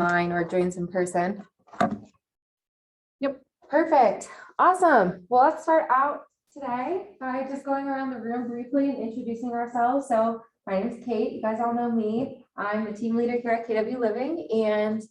online or joins in person. Yep, perfect. Awesome. Well, let's start out today by just going around the room briefly and introducing ourselves. So my name is Kate. You guys all know me. I'm the team leader here at KW Living, and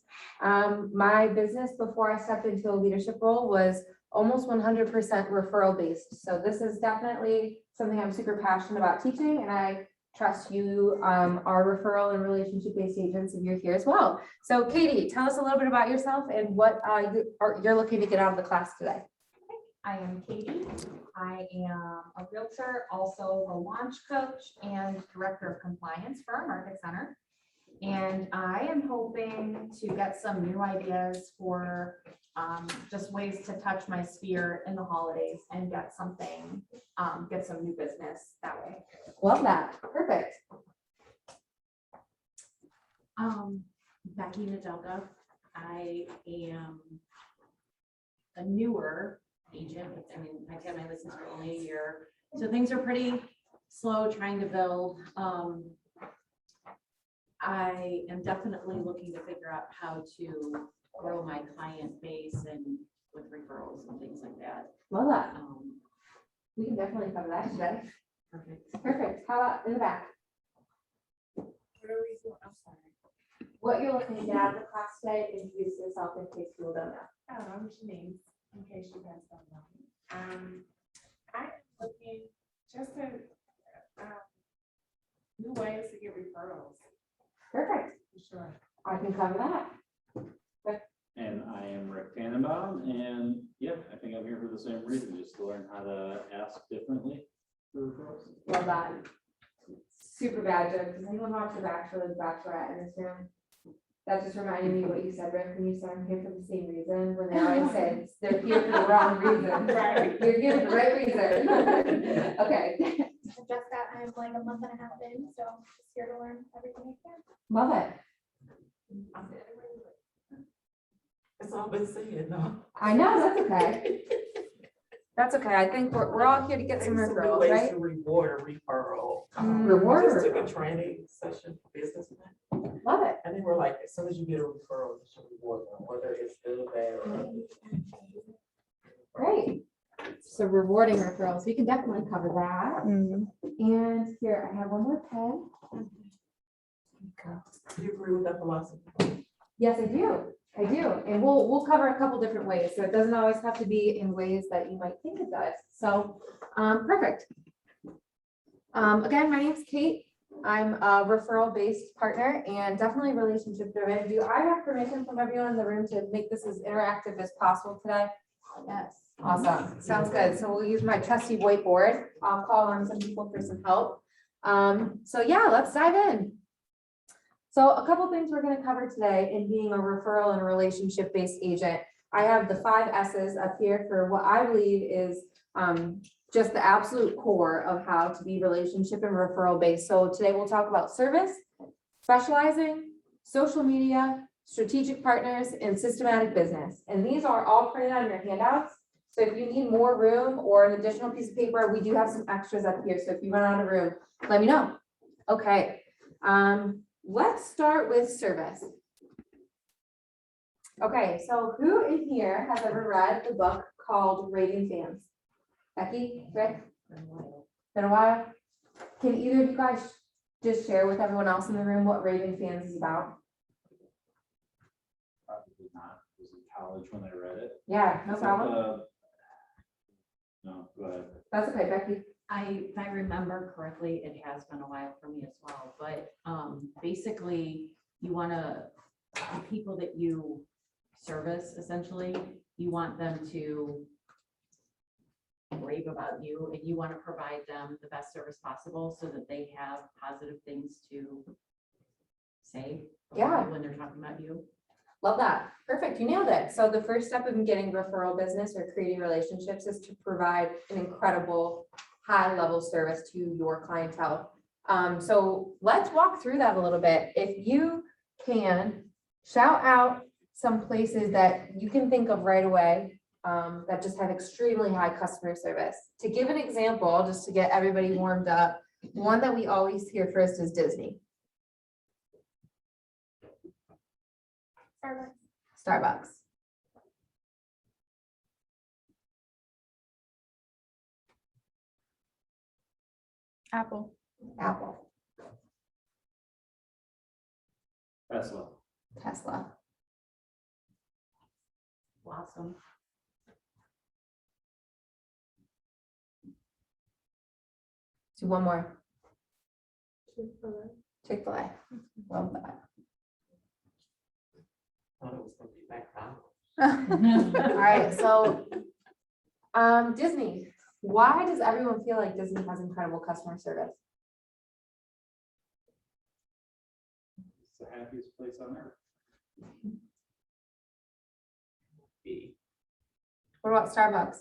my business before I stepped into a leadership role was almost 100% referral based. So this is definitely something I'm super passionate about teaching, and I trust you are referral and relationship based agents and you're here as well. So Katie, tell us a little bit about yourself and what you're looking to get out of the class today. I am Katie. I am a realtor, also a launch coach and director of compliance for our market center. And I am hoping to get some new ideas for just ways to touch my sphere in the holidays and get something, get some new business that way. Love that. Perfect. Becky Nadelka. I am a newer agent. I mean, I've had my license for only a year, so things are pretty slow trying to build. I am definitely looking to figure out how to grow my client base and with referrals and things like that. Love that. We can definitely cover that today. Perfect. Perfect. How about in the back? What you're looking to get out of the class today, introduce yourself in case people don't know. I'm Janine, in case you guys don't know me. I'm looking just at new ways to get referrals. Perfect. For sure. I can cover that. And I am Rick Tannenbaum, and yeah, I think I'm here for the same reason, just to learn how to ask differently for referrals. Love that. Super bad joke. Does anyone watch The Bachelor or The Bachelorette in this room? That just reminded me of what you said, Rick, when you said I'm here for the same reason, when they always said they're here for the wrong reason. Right. You're here for the right reason. Okay. Just got, I'm like a month and a half in, so just here to learn everything I can. Love it. It's all been said, no? I know, that's okay. That's okay. I think we're all here to get some referrals, Ways right? to reward a referral. Reward I just a took a training session for businessmen, Love it. and they were like, as soon as you get a referral, you should reward them, whether it's good, bad, or. Great. So rewarding referrals, we can definitely cover that. And here, I have one more pen. Do you agree with that philosophy? Yes, I do. I do. And we'll cover a couple different ways. So it doesn't always have to be in ways that you might think it does. So perfect. Again, my name's Kate. I'm a referral-based partner and definitely relationship driven. Do I have permission from everyone in the room to make this as interactive as possible today? Yes. Awesome. Sounds good. So we'll use my trusty whiteboard. I'll call on some people for some help. So yeah, let's dive in. So a couple things we're going to cover today in being a referral and relationship-based agent. I have the 5 S's up here for what I believe is just the absolute core of how to be relationship and referral based. So today we'll talk about service, specializing, social media, strategic partners, and systematic business. And these are all printed on your handouts. So if you need more room or an additional piece of paper, we do have some extras up here. So if you run out of room, let me know. Okay. Let's start with service. Okay, so who in here has ever read the book called Raving Fans? Becky, Rick? Been a while? Can either of you guys just share with everyone else in the room what Raving Fans is about? Probably not. I was in college when I read it. Yeah, no It's problem. No, go ahead. That's okay, Becky. If I remember correctly, it has been a while for me as well, but basically you want to, the people that you service, essentially, you want them to rave about you and you want to provide them the best service possible so that they have positive things to say when they're talking about you. Love that. Perfect. You nailed it. So the first step in getting referral business or creating relationships is to provide an incredible high level service to your clientele. So let's walk through that a little bit. If you can shout out some places that you can think of right away that just have extremely high customer service. To give an example, just to get everybody warmed up, one that we always hear first is Disney. Starbucks. Starbucks. Apple. Apple. Tesla. Tesla. Blossom. Do one more. Chick-fil-A. Love that. Thought it was gonna be McDonald's. All right, so, Disney, why does everyone feel like Disney has incredible customer service? It's the happiest place on earth. B. What about Starbucks?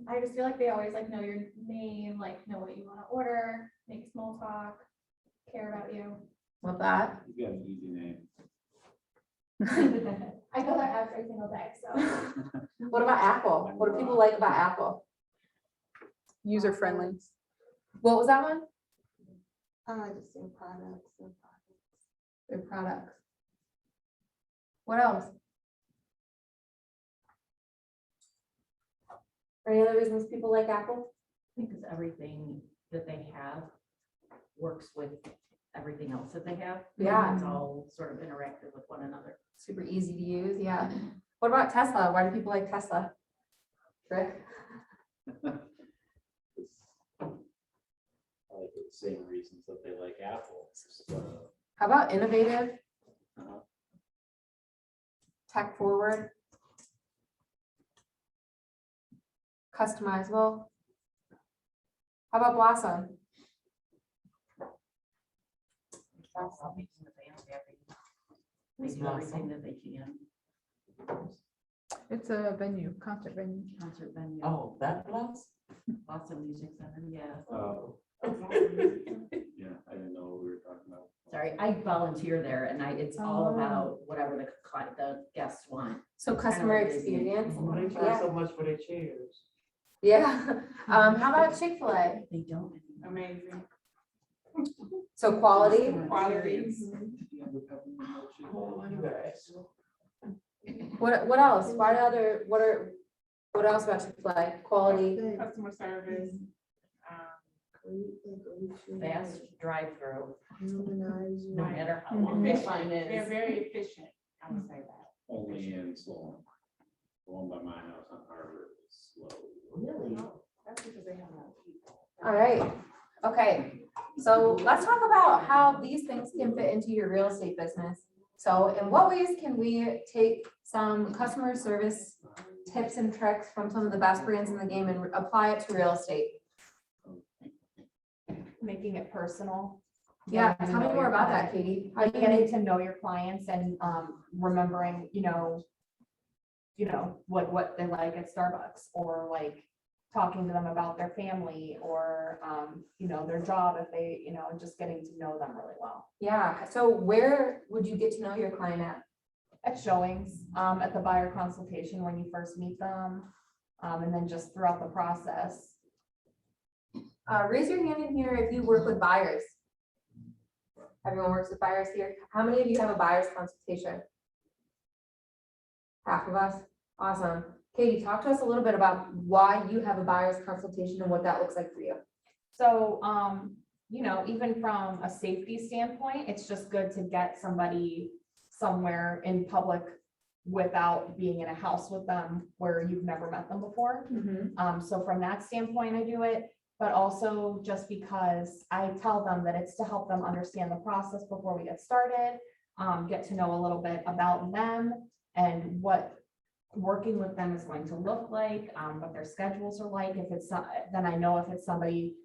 I just feel like they always like know your name, like know what you want to order, make small talk, care about you. Love that. You got an easy name. I go there every single day, so. What about Apple? What do people like about Apple? User friendly. What was that one? Just their products and Their products. What else? Any other reasons people like Apple? I think it's everything that they have works with everything else that they have. Yeah. It's all sort of interactive with one another. Super easy to use, yeah. What about Tesla? Why do people like Tesla? Rick? I like the same reasons that they like Apple. So, How about innovative, uh, tech forward? Customizable? How about Blossom? Blossom makes the fans happy. They Who's do everything Blossom? that they can. It's a venue, concert venue. Concert venue. Oh, that plus? Blossom Music Center, yeah. oh, yeah, I didn't know what we were talking about. Sorry, I volunteer there and it's all Oh. about whatever the guests want. So customer like Disney. experience? Why they Yeah. charge so much for their chairs? Yeah. How about Chick-fil-A? They don't. Amazing. So quality? Customer Quality. experience. Oh, you guys. What else? What else about Chick-fil-A? Quality? Customer service. Fast drive-through, no Right. matter how long the Efficient. line They're is. very efficient, I would say that. Only in Sloan. The one by my house on Harvard is slow. Really? That's because they have a lot of people. All right. Okay. So let's talk about how these things can fit into your real estate business. So in what ways can we take some customer service tips and tricks from some of the best brands in the game and apply it to real estate? Making it personal. Yeah, Getting to tell me know more your about that, client. Katie. How Like do getting you, to know your clients and remembering, like what they like at Starbucks, or like talking to them about their family, or their job, if they, just getting to know them really well. yeah, so where would you get to know your client at? At showings, at the buyer consultation when you first meet them, and then just throughout the process. Raise your hand in here if you work with buyers. Everyone works with buyers here. How many of you have a buyer's consultation? Half of us. Awesome. Katie, talk to us a little bit about why you have a buyer's consultation and what that looks like for you. So, even from a safety standpoint, it's just good to get somebody somewhere in public without being in a house with them where you've never met them before. So from that standpoint, I do it, but also just because I tell them that it's to help them understand the process before we get started, get to know a little bit about them and what working with them is going to look like, what their schedules are like. If it's not, then I know if it's somebody,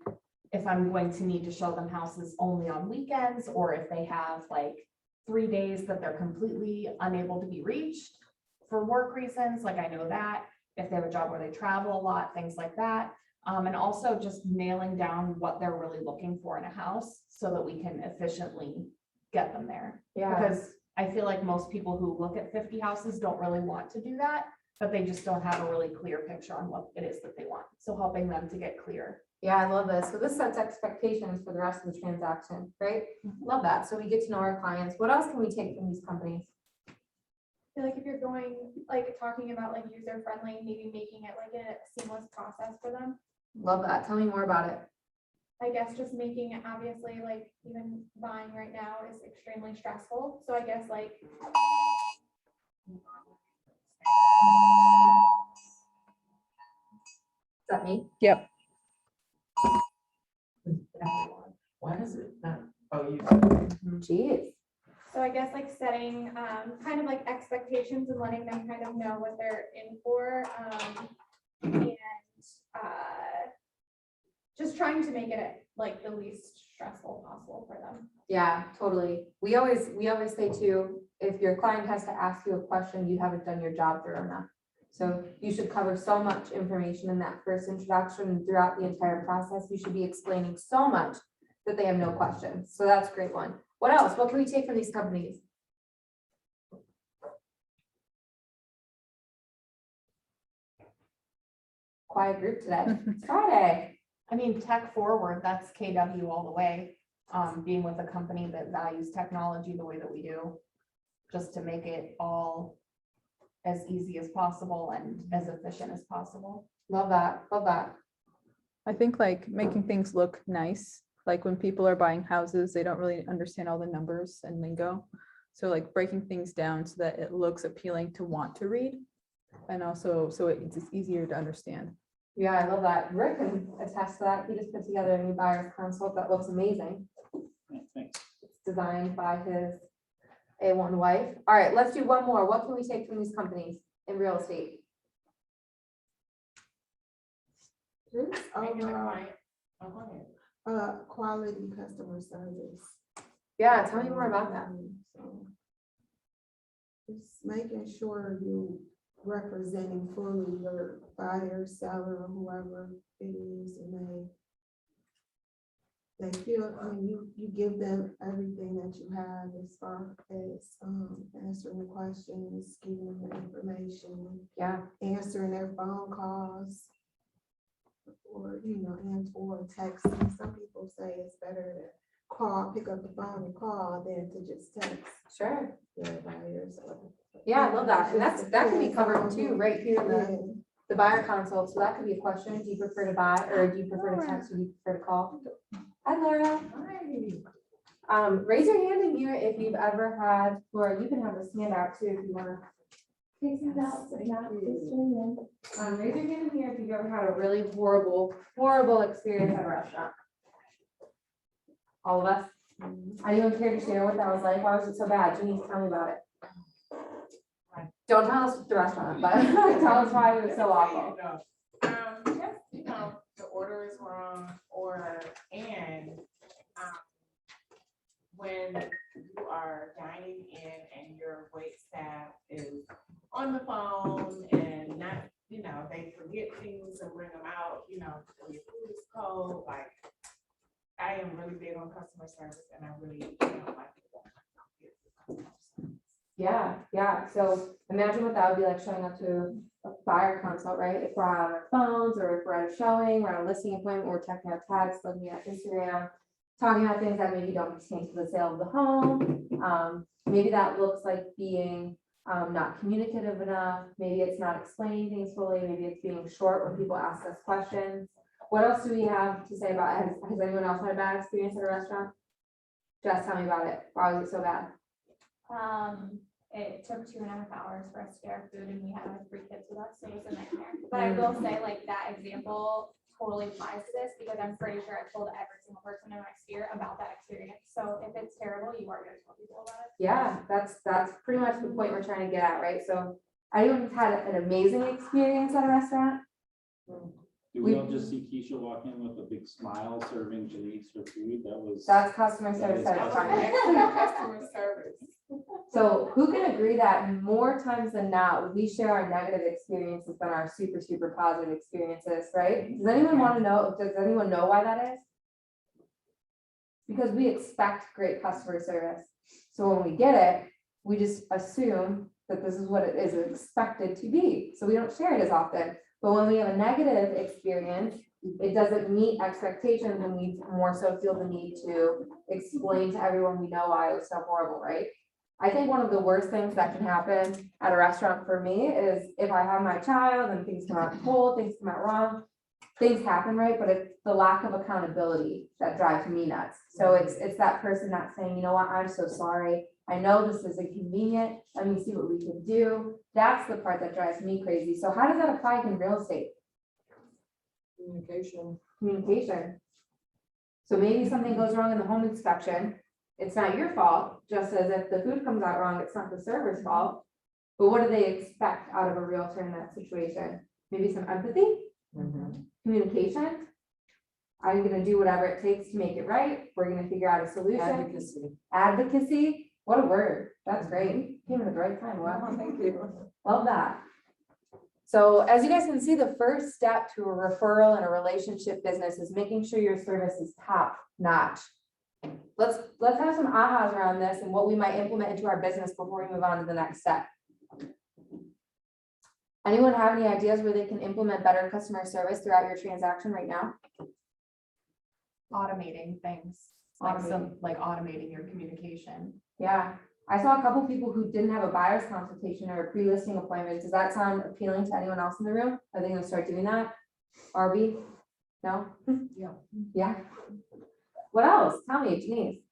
if I'm going to need to show them houses only on weekends, or if they have like 3 days that they're completely unable to be reached for work reasons, like I know that. If they have a job where they travel a lot, things like that. And also just nailing down what they're really looking for in a house so that we can efficiently get them there. Yeah. Because I feel like most people who look at 50 houses don't really want to do that. but they just don't have a really clear picture on what it is that they want. So helping them to get clear. Yeah, I love this. So this sets expectations for the rest of the transaction, right? Love that. So we get to know our clients. What else can we take from these companies? I feel like if you're going, like, talking about like user friendly, maybe making it like a seamless process for them. Love that. Tell me more about it. I guess just making it, obviously, like, even buying right now is extremely stressful, so I guess like. Is that me? Yep. Why is it not? Oh, you. Jeez. So I guess like setting kind of like expectations and letting them kind of know what they're in for. And just trying to make it like the least stressful possible for them. Yeah, totally. We always say too, if your client has to ask you a question, you haven't done your job thorough enough. So you should cover so much information in that first introduction and throughout the entire process. You should be explaining so much that they have no questions. So that's a great one. What else? What can we take from these companies? Quiet group today. It's Friday. I mean, tech forward, that's KW all the way. Being with a company that values technology the way that we do, just to make it all as easy as possible and as efficient as possible. Love that. Love that. I think like making things look nice, like when people are buying houses, they don't really understand all the numbers and lingo. So like breaking things down so that it looks appealing to want to read. And also, so it's just easier to understand. Yeah, I love that. Rick can attest to that. He just put together a new buyer's consult that looks amazing. Yeah, thanks. It's designed by his A1 wife. All right, let's do one more. What can we take from these companies in real estate? Just Making the overall, client. Oh, go ahead. quality customer service. Yeah, tell me more about that. So, just making sure you representing fully your buyer, seller, or whoever it is, and they feel, I mean, you give them everything that you have as far as answering the questions, giving them the information, Yeah, answering their phone calls, or, and or texting. Some people say it's better to call, pick up the phone and call than to just text sure. their buyers. Yeah, I love that. And that can be covered too, right here in the buyer consult. So that could be a question. Do you prefer to buy or do you prefer to text or do you prefer to call? Hi, Laura. Hi. Raise your hand in here if you've ever had, Laura, you can have this handout too if you want to. Take some notes if not, just join in. Raise your hand in here if you've ever had a really horrible experience at a restaurant. All of us. Anyone care to share what that was like? Why was it so bad? Denise, tell me about it. Don't tell us the restaurant, but tell us why it was so awful. Just, the order is wrong, and when you are dining in and your wait staff is on the phone and not, they forget things and bring them out, your food is cold, like, I am really big on customer service and I really don't like it. Yeah. So imagine what that would be like showing up to a buyer consult, right? If we're on our phones or if we're at a showing, we're on a listing appointment, we're checking our tags, looking at Instagram, talking about things that maybe don't pertain to the sale of the home. Maybe that looks like being not communicative enough. Maybe it's not explaining things fully. Maybe it's being short when people ask us questions. What else do we have to say about it? Has anyone else had a bad experience at a restaurant? Just tell me about it. Why was it so bad? It took 2.5 hours for us to get our food and we had like 3 kids with us, so it was a nightmare. But I will say like that example totally applies to this because I'm pretty sure I've told every single person in my sphere about that experience. So if it's terrible, you are gonna tell people about it. Yeah, that's pretty much the point we're trying to get at, right? So anyone had an amazing experience at a restaurant? Do we all just see Keisha walk in with a big smile serving Janice her food? That's customer service That at a is restaurant. Excellent customer service. So who can agree that more times than not, we share our negative experiences than our super positive experiences, right? Does anyone want to know, does anyone know why that is? Because we expect great customer service. So when we get it, we just assume that this is what it is expected to be, so we don't share it as often. But when we have a negative experience, it doesn't meet expectations, and we more so feel the need to explain to everyone we know why it was so horrible, right? I think one of the worst things that can happen at a restaurant for me is if I have my child and things come out cold, things come out wrong, things happen, right? But it's the lack of accountability that drives me nuts. So it's that person not saying, you know what, I'm so sorry. I know this is inconvenient. Let me see what we can do. That's the part that drives me crazy. So how does that apply in real estate? Communication. So maybe something goes wrong in the home inspection. It's not your fault, just as if the food comes out wrong, it's not the server's fault. But what do they expect out of a realtor in that situation? Maybe some empathy, communication. I'm gonna do whatever it takes to make it right. We're gonna figure out a solution. Advocacy, what a word. That's great. Came at the right time. Wow, thank you. Love that. So as you guys can see, the first step to a referral and a relationship business is making sure your service is top notch. Let's have some ahas around this and what we might implement into our business before we move on to the next step. Anyone have any ideas where they can implement better customer service throughout your transaction right now? Automating things, like automating your communication. Yeah, I saw a couple people who didn't have a buyer's consultation or a pre-listing appointment. Does that sound appealing to anyone else in the room? Are they gonna start doing that? RB? No? Yeah. Yeah. What else? Tell me, Denise.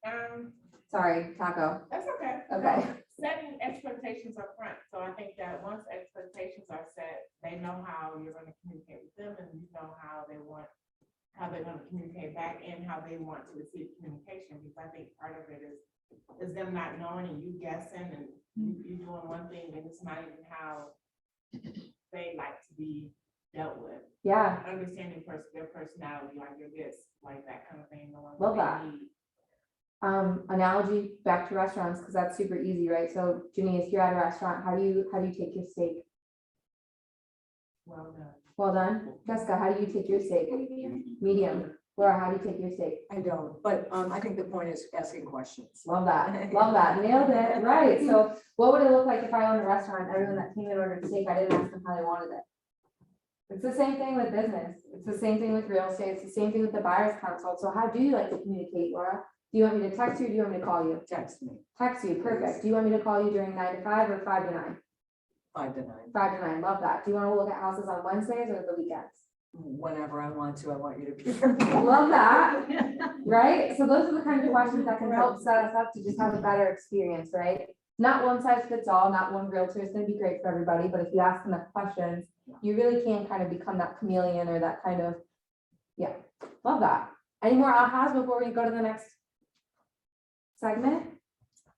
Um, Sorry, Taco. that's okay. Okay. Setting expectations up front. So I think that once expectations are set, they know how you're gonna communicate with them, and you know how they're gonna communicate back and how they want to receive communication. Because I think part of it is them not knowing and you guessing and you doing one thing and it's not even how they like to be dealt with. Yeah, Understanding their personality, like your this, like that kind of thing. knowing what Love they that. need. analogy back to restaurants, because that's super easy, right? So Janice, you're at a restaurant, how do you take your steak? Well done. Well done. Jessica, how do you take your steak? Medium. Laura, how do you take your steak? I don't, but I think the point is asking questions. Love that, love that, nailed it, right? So what would it look like if I owned a restaurant, everyone that came in ordered steak, I didn't ask them how they wanted it? It's the same thing with business, it's the same thing with real estate, it's the same thing with the buyer's consult. So how do you like to communicate, Laura? Do you want me to text you, or do you want me to call you? Text me, Text you, perfect. Do you want me to call you during 9 to 5 or 5 to 9? 5 to 9, 5 to 9, love that. Do you want to look at houses on Wednesdays or the weekends? whenever I want to, I want you to be here. Love that, right? So those are the kind of questions that can help set us up to just have a better experience, right? Not one size fits all, not one realtor is gonna be great for everybody, but if you ask enough questions, you really can kind of become that chameleon or that kind of, yeah, love that. Any more ahas before we go to the next segment?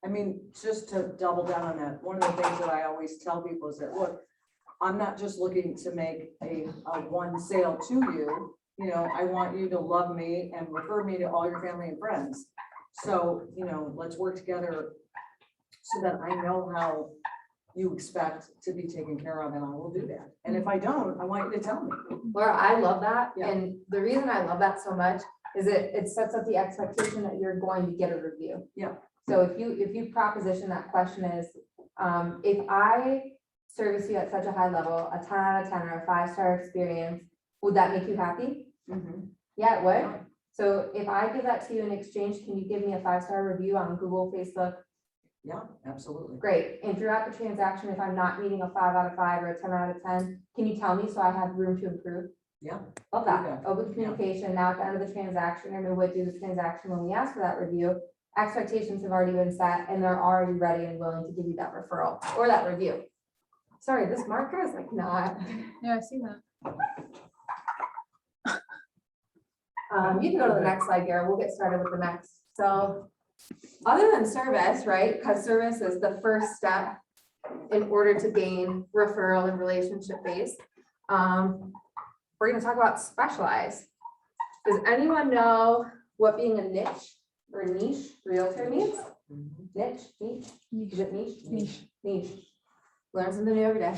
I mean, just to double down on that, one of the things that I always tell people is that, look, I'm not just looking to make a one sale to you, you know, I want you to love me and refer me to all your family and friends. So, you know, let's work together so that I know how you expect to be taken care of, and I will do that. And if I don't, I want you to tell me. Laura, I love that. Yeah. And the reason I love that so much is it sets up the expectation that you're going to get a review. Yeah. So if you proposition that question is, if I service you at such a high level, a 10 out of 10 or a 5-star experience, would that make you happy? Yeah, it would. So if I give that to you in exchange, can you give me a 5-star review on Google, Facebook? Yeah, absolutely. Great. And throughout the transaction, if I'm not meeting a 5 out of 5 or a 10 out of 10, can you tell me so I have room to improve? Yeah. Love that. Feedback. Open communication. Now at the end of the transaction, or midway through the transaction, when we ask for that review, expectations have already been set and they're already ready and willing to give you that referral or that review. Sorry, this marker is like not. Yeah, I see that. You can go to the next slide, Garrett. We'll get started with the next. So other than service, right? Because service is the first step in order to gain referral and relationship base. We're going to talk about specialize. Does anyone know what being a niche or niche realtor means? Niche, niche, is it niche? Niche. Niche. Learn something new every day.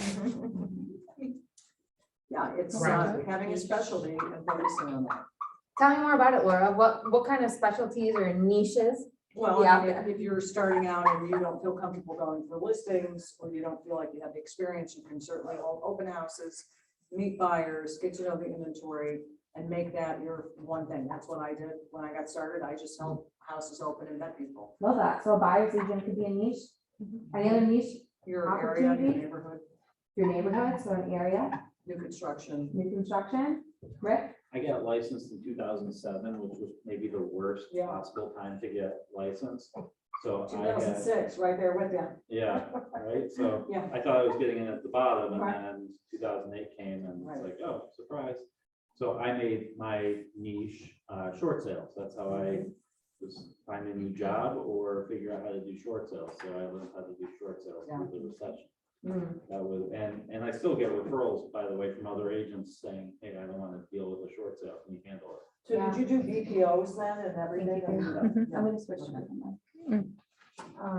Yeah, it's Right. having a specialty and focusing on that. Tell me more about it, Laura. What kind of specialties or niches Well, Yeah. I mean, if you're starting out and you don't feel comfortable going for listings, or you don't feel like you have the experience, you can certainly hold open houses, meet buyers, get to know the inventory, and make that your one thing. That's what I did when I got started. I just held houses open and met people. Love that. So a buyer's agent could be a niche. Any other niche? Your area, your Opportunity? neighborhood, Your neighborhood, so an area, new construction. new construction. Rick? I got licensed in 2007, which was maybe the worst Yeah. possible time to get licensed. So I had, 2006, right there with you. yeah, right, so Yeah. I thought I was getting in at the bottom, and Right. then 2008 came, and Right. it's like, oh, surprise. So I made my niche, short sales. That's how I was find a new job or figure out how to do short sales. So I learned how to do short sales Yeah. through the recession. Hmm. That was, and I still get referrals, by the way, from other agents saying, hey, I don't want to deal with a short sale. Can you handle it? So did you do BPOs then and everything? I'm gonna switch to my.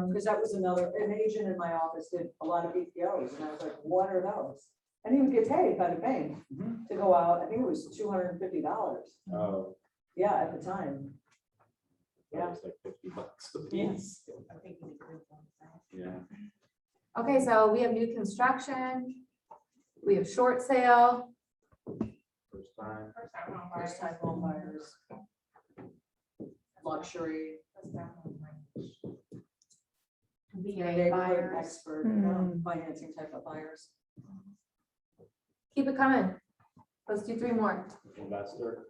Because that was an agent in my office did a lot of BPOs, and I was like, what are those? And he would get paid by the bank Mhm. to go out, I think it was $250. Oh, Yeah, at the time. yeah, it's like $50 a piece. I think you agree on that. Yeah. Okay, so we have new construction. We have short sale. First time. First time home buyers. First time home buyers. Luxury, First time home buyers. VA neighborhood buyers. expert, financing type of buyers. Keep it coming. Let's do 3 more. Investor.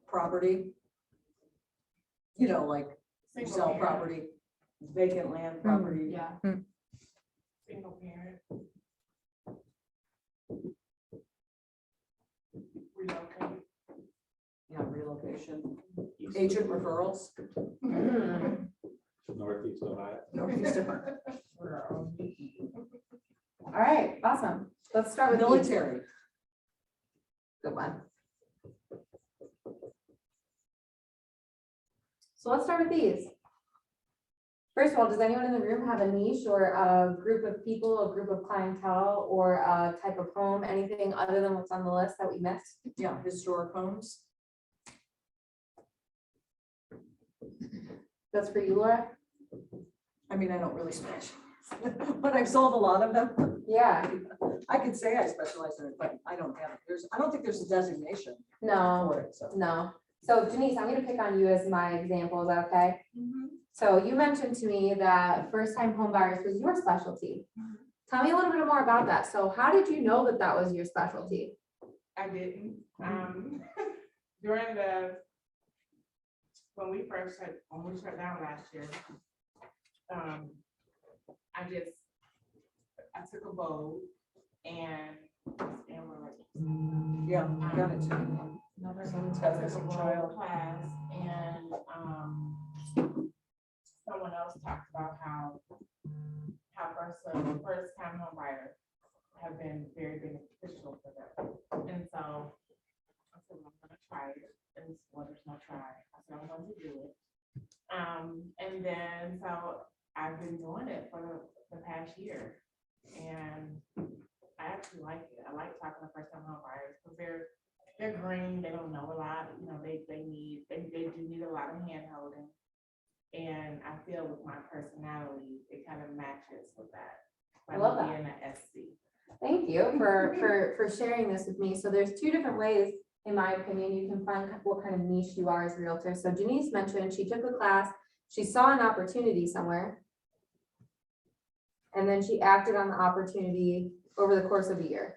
Property. You know, like you Single sell parent. property, vacant land property. Yeah. Single parent. Relocate. Yeah, relocation, East agent of- referrals. Northeast Ohio. Northeast Ohio. All right, awesome. Let's start with these. Military. Good one. So let's start with these. First of all, does anyone in the room have a niche or a group of people, a group of clientele, or a type of home, anything other than what's on the list that we missed? Yeah, historic homes. That's for you, Laura? I mean, I don't really specialize, but I've sold a lot of them. Yeah, I could say I specialize in it, but I don't have, I don't think there's a designation no, for it, so. no. So Denise, I'm gonna pick on you as my example, is that okay? So you mentioned to me that first-time home buyers was your specialty. Tell me a little bit more about that. So how did you know that that was your specialty? I didn't, during when we shut down last year, I took a vote and we're like, Yeah, I got it too. Someone's got this child. class and, someone else talked about how first time home buyers have been very beneficial for them. And so I said, well, I'm gonna try it. And well, there's no try. I said, I'm going to do it. And then, so I've been doing it for the past year. And I actually like it. I like talking to first time home buyers because they're green, they don't know a lot, you know, they do need a lot of hand holding. And I feel with my personality, it kind of matches with that. I love that. Being an SC. Thank you for sharing this with me. So there's 2 different ways, in my opinion, you can find what kind of niche you are as a realtor. So Janice mentioned she took a class, she saw an opportunity somewhere, and then she acted on the opportunity over the course of a year.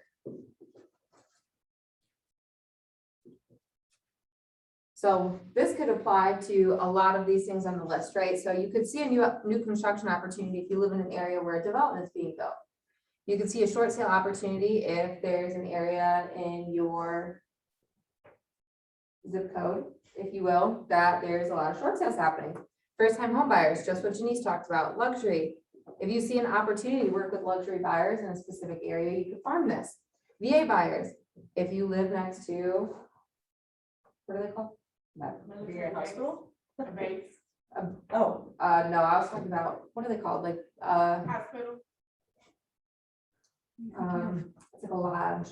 So this could apply to a lot of these things on the list, right? So you could see a new construction opportunity if you live in an area where a development is being built. You could see a short sale opportunity if there's an area in your zip code, if you will, that there's a lot of short sales happening. First time home buyers, just what Janice talked about, luxury. If you see an opportunity to work with luxury buyers in a specific area, you could farm this. VA buyers, if you live next to, what are they called? VA hospital? A base Oh, No, I was talking about, what are they called? Like, hospital. it's like a lodge.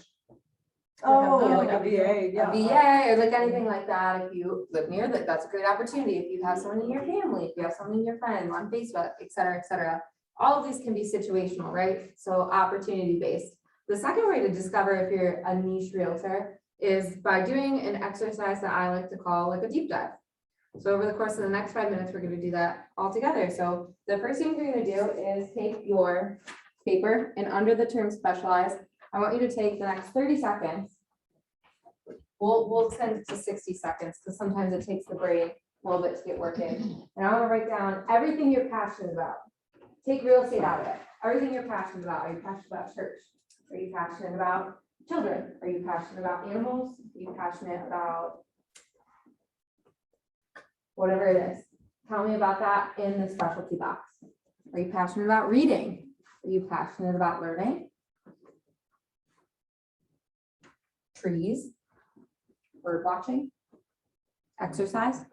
Oh, Yeah, like a VA, a yeah. VA or like anything like that, if you live near that, that's a great opportunity. If you have someone in your family, if you have someone in your friends on Facebook, et cetera, et cetera. All of these can be situational, right? So opportunity based. The second way to discover if you're a niche realtor is by doing an exercise that I like to call like a deep dive. So over the course of the next 5 minutes, we're gonna do that all together. So the first thing you're gonna do is take your paper and under the term specialized, I want you to take the next 30 seconds. We'll extend it to 60 seconds because sometimes it takes the brain a little bit to get working. And I want to write down everything you're passionate about. Take real estate out of it. Everything you're passionate about. Are you passionate about church? Are you passionate about children? Are you passionate about animals? Are you passionate about whatever it is? Tell me about that in the specialty box. Are you passionate about reading? Are you passionate about learning? Trees, bird watching, exercise,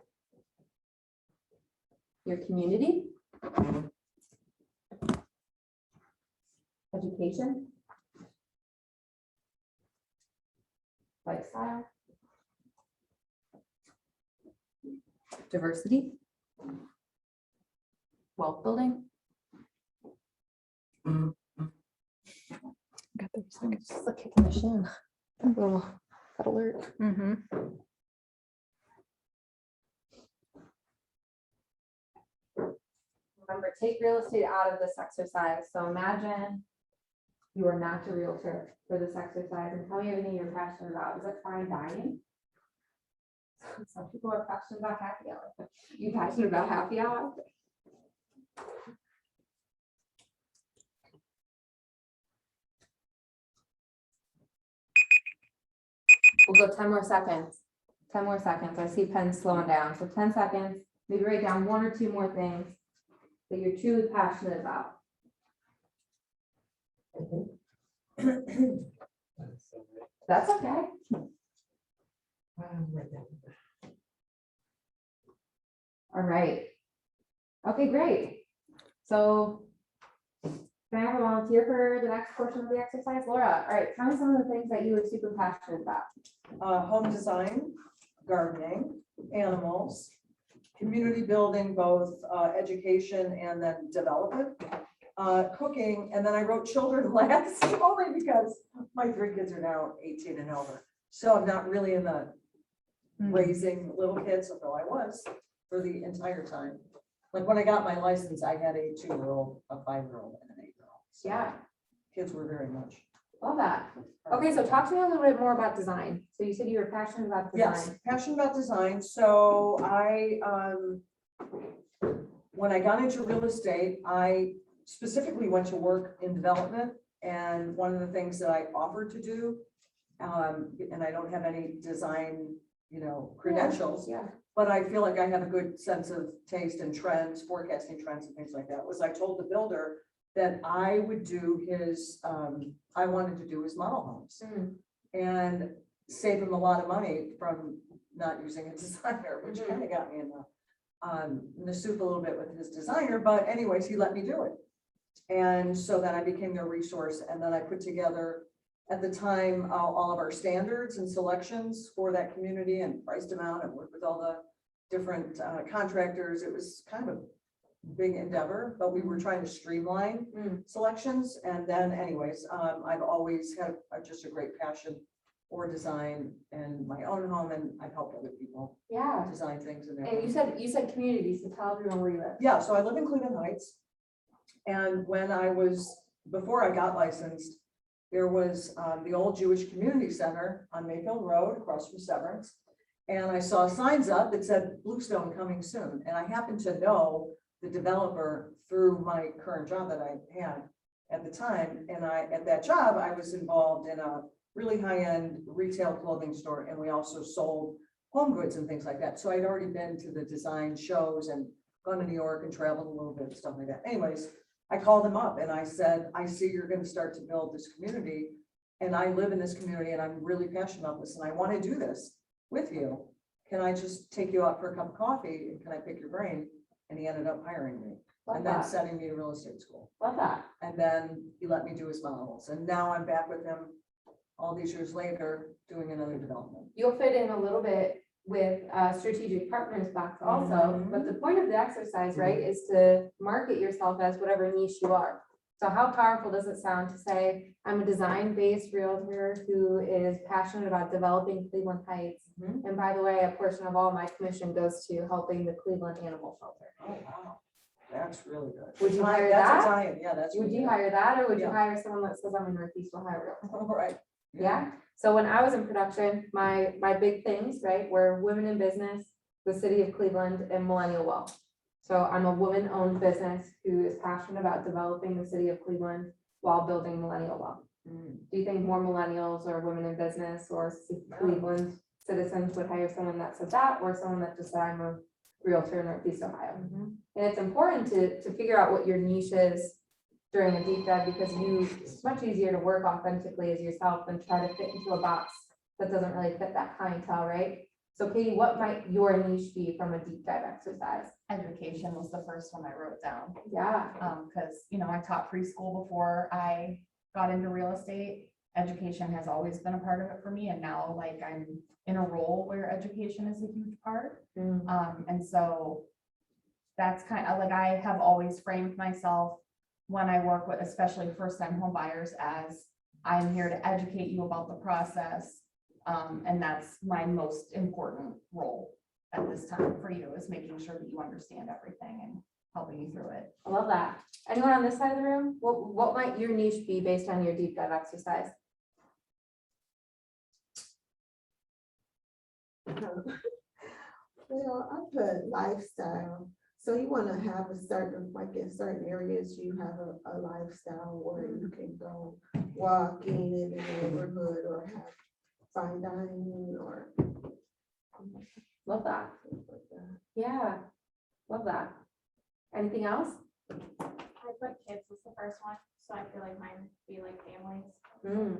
your community, education, lifestyle, diversity, wealth building. Just a kick in the shin. Little got alert. Mhm. Remember, take real estate out of this exercise. So imagine you are not a realtor for this exercise and tell me everything you're passionate about. Is it fine dining? Some people are passionate about happy hour. You passionate about happy hour? We'll go 10 more seconds. 10 more seconds. I see pens slowing down. So 10 seconds. Maybe write down 1 or 2 more things that you're truly passionate about. That's okay. All right. Okay, great. So can I have a volunteer for the next portion of the exercise? Laura, all right, tell me some of the things that you were super passionate about. Home design, gardening, animals, community building, both education and then development, cooking, and then I wrote children last only because my 3 kids are now 18 and over. So I'm not really in the raising little kids, although I was for the entire time. Like when I got my license, I had a 2-year-old, a 5-year-old, and an 8-year-old. So Yeah, kids were very much. love that. Okay, so talk to me a little bit more about design. So you said you were passionate about Yes, design. passionate about design. So when I got into real estate, I specifically went to work in development. And one of the things that I offered to do, and I don't have any design, credentials, Yeah. but I feel like I have a good sense of taste and trends, forecasting trends and things like that, was I told the builder that I would do his, I wanted to do his model homes Mm. and save him a lot of money from not using a designer, which kind of got me in the soup a little bit with his designer, but anyways, he let me do it. And so then I became their resource, and then I put together, at the time, all of our standards and selections for that community and priced them out and worked with all the different contractors. It was kind of a big endeavor, but we were trying to streamline selections. And then anyways, I've always had just a great passion for design and my own home, and I've helped other people Yeah. design things in their And home. you said community, so tell everyone where you live. Yeah, so I live in Cleveland Heights. And before I got licensed, there was the old Jewish Community Center on Mayfield Road across from Severance. And I saw signs up that said Bluestone coming soon. And I happened to know the developer through my current job that I had at the time. And at that job, I was involved in a really high-end retail clothing store. And we also sold home goods and things like that. So I'd already been to the design shows and gone to New York and traveled a little bit and stuff like that. Anyways, I called them up and I said, I see you're going to start to build this community. And I live in this community and I'm really passionate about this and I want to do this with you. Can I just take you out for a cup of coffee and can I pick your brain? And he ended up hiring me Love and then that. sending me to real estate school. Love that. And then he let me do his models. And now I'm back with him all these years later, doing another development. You'll fit in a little bit with strategic partners box also, but the point of the exercise, right, is to market yourself as whatever niche you are. So how powerful does it sound to say, I'm a design-based realtor who is passionate about developing Cleveland Heights. Mhm. And by the way, a portion of all my commission goes to helping the Cleveland Animal Shelter. Oh, wow. That's really good. Would you hire That's that? a tie-in, yeah, that's. Would really you good. hire that, or would you Yeah. hire someone that says I'm a Northeast Ohio realtor? All right. Yeah, so when I was in production, my big things, right, were women in business, the city of Cleveland, and millennial wealth. So I'm a woman-owned business who is passionate about developing the city of Cleveland while building millennial wealth. Mm. Do you think more millennials or women in business or Cleveland citizens would hire someone that said that, or someone that just said I'm a realtor in Northeast Ohio? Mhm. And it's important to figure out what your niche is during a deep dive, because it's much easier to work authentically as yourself than try to fit into a box that doesn't really fit that clientele, right? So Katie, what might your niche be from a deep dive exercise? Education was the first one I wrote down. Yeah, Because, I taught preschool before I got into real estate. Education has always been a part of it for me, and now like I'm in a role where education is a huge part. And so that's kind of like, I have always framed myself when I work with, especially first-time home buyers, as I'm here to educate you about the process. And that's my most important role at this time for you, is making sure that you understand everything and helping you through it. I love that. Anyone on this side of the room? What might your niche be based on your deep dive exercise? Well, I put lifestyle. So you want to have a certain, like in certain areas, you have a lifestyle where you can go walking in the neighborhood or have fine dining or. Love that. things like that. Yeah, love that. Anything else? I put kids as the first one, so I feel like mine would be like families.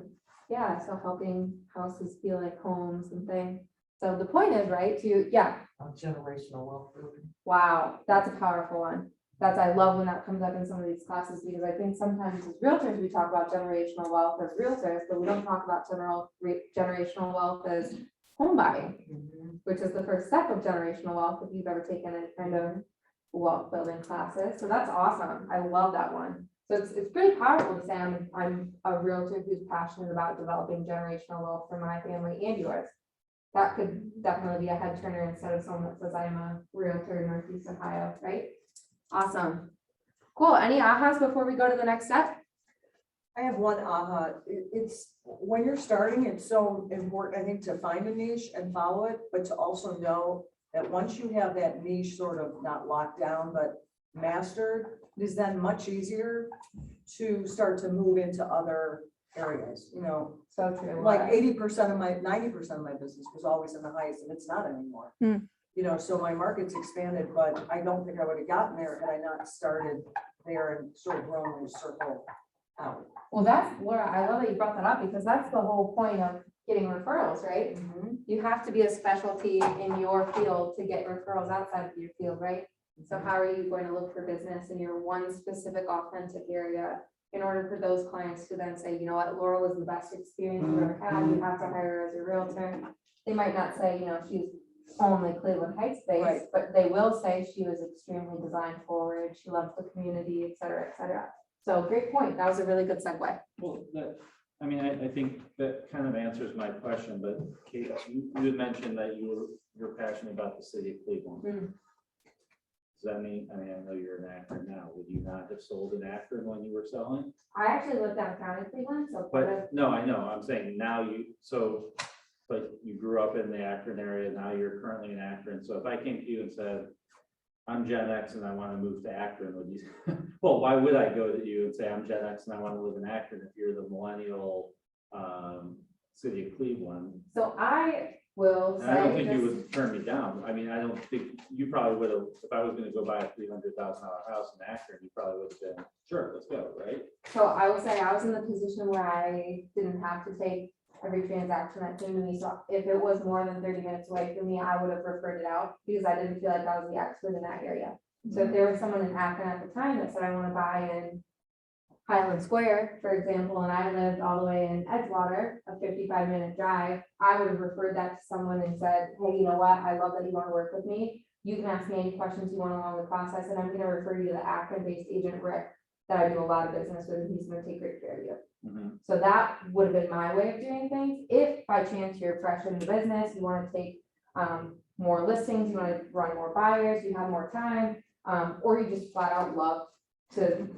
Yeah, so helping houses feel like homes and things. So the point is, right, Generational wealth building. wow, that's a powerful one. I love when that comes up in some of these classes, because I think sometimes as realtors, we talk about generational wealth as realtors, but we don't talk about generational wealth as home buying, which is the first step of generational wealth, if you've ever taken any kind of wealth building classes. So that's awesome. I love that one. So it's pretty powerful to say I'm a realtor who's passionate about developing generational wealth for my family and yours. That could definitely be a head turner instead of someone that says I'm a realtor in Northeast Ohio, right? Awesome. Cool. Any ahas before we go to the next step? I have one aha. It's, when you're starting, it's so important, I think, to find a niche and follow it, but to also know that once you have that niche sort of not locked down, but mastered, it is then much easier to start to move into other areas, So true. like 90% of my business was always in the Heights, and it's not anymore. So my market's expanded, but I don't think I would have gotten there had I not started there and sort of grown the circle out. Well, that's Laura, I love that you brought that up, because that's the whole point of getting referrals, right? You have to be a specialty in your field to get referrals outside of your field, right? So how are you going to look for business in your one specific authentic area in order for those clients to then say, you know what, Laura was the best experience you've ever had, you have to hire her as a realtor. They might not say, she's only Cleveland Heights based, Right. but they will say she was extremely design forward, she loves the community, et cetera, et cetera. So great point. That was a really good segue. Well, I think that kind of answers my question, but Kate, you had mentioned that you're passionate about the city of Cleveland. Does that mean, I know you're an actor now, would you not have sold an actor when you were selling? I actually live downtown in Cleveland, so part of, But, no, I know, I'm saying now but you grew up in the Akron area, now you're currently an Akron, so if I came to you and said, I'm Gen X and I want to move to Akron, would you, well, why would I go to you and say I'm Gen X and I want to live in Akron if you're the millennial city of Cleveland? so I will And I don't say think you this, would turn me down. I don't think, you probably would have, if I was gonna go buy a $300,000 house in Akron, you probably would have been, sure, let's go, right? so I will say I was in the position where I didn't have to take every transaction that came to me. So if it was more than 30 minutes away from me, I would have referred it out because I didn't feel like I was the expert in that area. So if there was someone in Akron at the time that said, I want to buy in Highland Square, for example, and I lived all the way in Edgewater, a 55-minute drive, I would have referred that to someone and said, hey, you know what, I love that you want to work with me. You can ask me any questions you want along the process, and I'm gonna refer you to the Akron-based agent, Rick, that I do a lot of business with, and he's gonna take great care of you. Mhm. So that would have been my way of doing things. If by chance you're fresh in the business, you want to take more listings, you want to run more buyers, you have more time, or you just flat out love to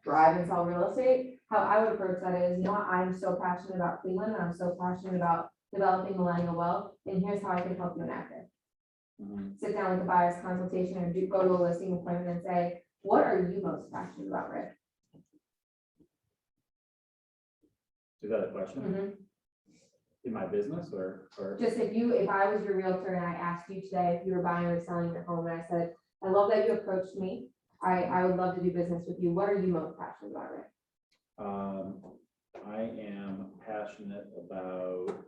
drive and sell real estate, how I would approach that is, you know what, I'm so passionate about Cleveland, and I'm so passionate about developing millennial wealth, and here's how I can help you in Akron. Mhm. Sit down with the buyer's consultation or go to a listing appointment and say, what are you most passionate about, Rick? Is that a question? Mhm. In my business or? Just if I was your realtor and I asked you today if you were buying or selling your home, and I said, I love that you approached me. I would love to do business with you. What are you most passionate about, Rick? I am passionate about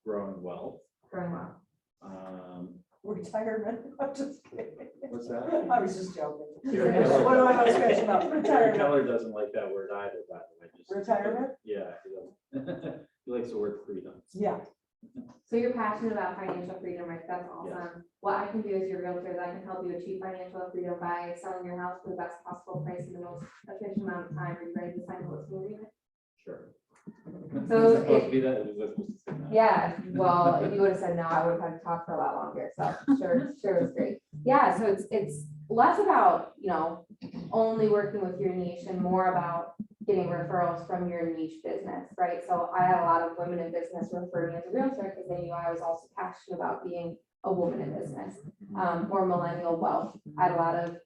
growing wealth. Growing well. Retirement, I'm just kidding. What's that? I was just joking. Gary What Keller- am I most passionate about? Gary Retirement. Keller doesn't like that word either, by the way. just- Retirement? Yeah, he doesn't. He likes the word freedom. Yeah. So you're passionate about financial freedom, Rick? That's awesome. What I can do as your realtor is I can help you achieve financial freedom by selling your house for the best possible price in the most efficient amount of time. Are you ready to sign a listing agreement? Sure. So Is it supposed if- to be that? Was I supposed to say that? Yeah, well, if you would have said no, I would have had to talk for a lot longer, so sure, it's great. Yeah, so it's less about, only working with your niche and more about getting referrals from your niche business, right? So I had a lot of women in business refer me as a realtor because they knew I was also passionate about being a woman in business, or millennial wealth. I had a lot of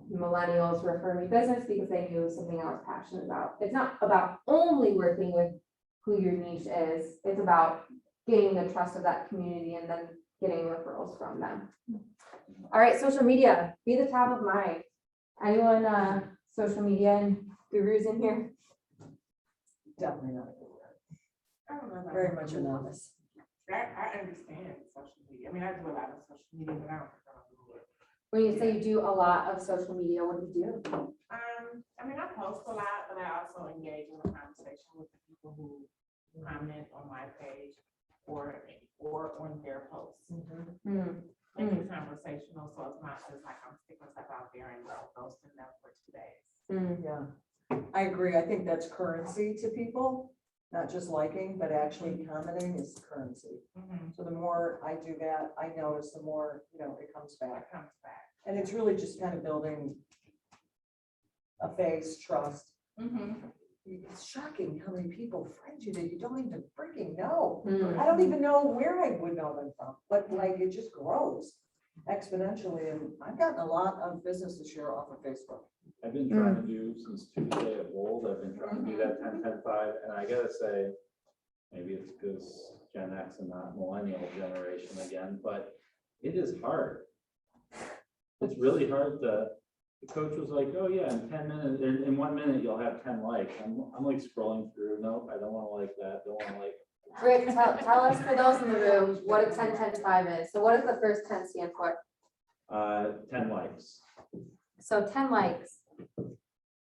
millennials refer me business because they knew it was something I was passionate about. It's not about only working with who your niche is. It's about gaining the trust of that community and then getting referrals from them. All right, social media, be the top of mind. Anyone, social media and gurus in here? Definitely not. I don't know. Very much a novice. I understand social media. I mean, I do a lot of social media, but I don't do it. When you say you do a lot of social media, what do you do? I mean, I post a lot, but I also engage in a conversation with the people who comment on my page or on their posts. Make it conversational, so it's not just like I'm sticking stuff out there and posting them for 2 days. Yeah, I agree. I think that's currency to people, not just liking, but actually commenting is currency. So the more I do that, I notice the more, it comes back. It comes back. And it's really just kind of building a face, trust. It's shocking how many people friend you that you don't even freaking know. I don't even know where I would know them from, but like it just grows exponentially. And I've gotten a lot of business this year off of Facebook. I've been trying to do since Tuesday at Bold. I've been trying to do that 10-10-5, and I gotta say, maybe it's because Gen X and not millennial generation again, but it is hard. It's really hard to. The coach was like, oh yeah, in 10 minutes, in 1 minute, you'll have 10 likes. I'm like scrolling through. Nope, I don't want to like that. Don't want to like. Rick, tell us for those in the room, what a 10-10-5 is. So what does the first 10 stand for? 10 likes. So 10 likes,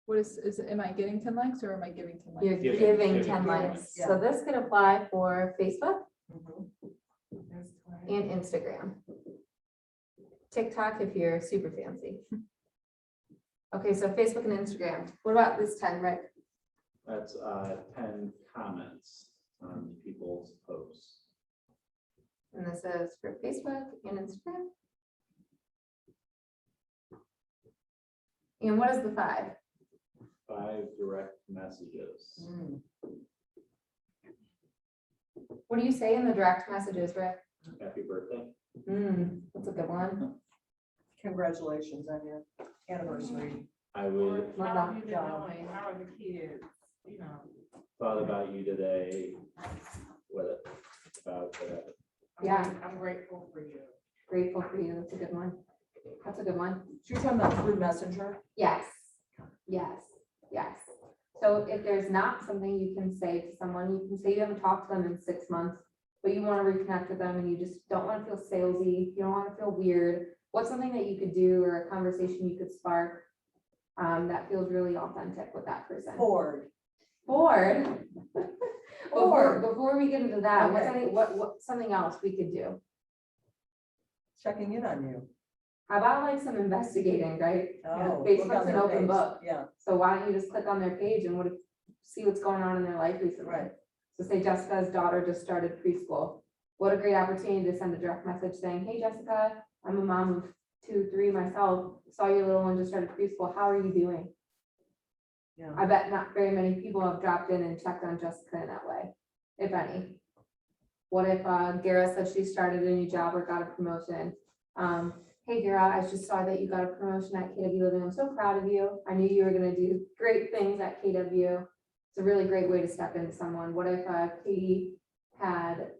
What am I getting 10 likes or am I giving 10 likes? you're Giving- giving giving 10 likes. likes. So this could apply for Facebook That's right. and Instagram. TikTok if you're super fancy. Okay, so Facebook and Instagram. What about this 10, Rick? That's 10 comments on people's posts. And this is for Facebook and Instagram. And what is the 5? 5 direct messages. What do you say in the direct messages, Rick? Happy birthday. That's a good one. Congratulations on your anniversary. I would How Love have you that. been doing? How are the kids? thought about you today. What about Yeah. I'm grateful for you. Grateful for you. That's a good one. That's a good one. So you're talking about through Messenger? Yes, yes, yes. So if there's not something you can say to someone, you can say you haven't talked to them in 6 months, but you want to reconnect with them and you just don't want to feel salesy, you don't want to feel weird. What's something that you could do or a conversation you could spark that feels really authentic with that person. Ford. Ford. Ford. Before we get into that, what's Okay. what something else we could do? Checking in on you. How about like some investigating, right? Oh, look Facebook's on an their open page. book. Yeah, So why don't you just click on their page and see what's going on in their life recently? right. So say Jessica's daughter just started preschool. What a great opportunity to send a direct message saying, hey, Jessica, I'm a mom of 2, 3 myself. Saw your little one just started preschool. How are you doing? Yeah. I bet not very many people have dropped in and checked on Jessica in that way, if any. What if Gara said she started a new job or got a promotion? Hey, Gara, I just saw that you got a promotion at KW Living. I'm so proud of you. I knew you were gonna do great things at KW. It's a really great way to step into someone. What if Katie had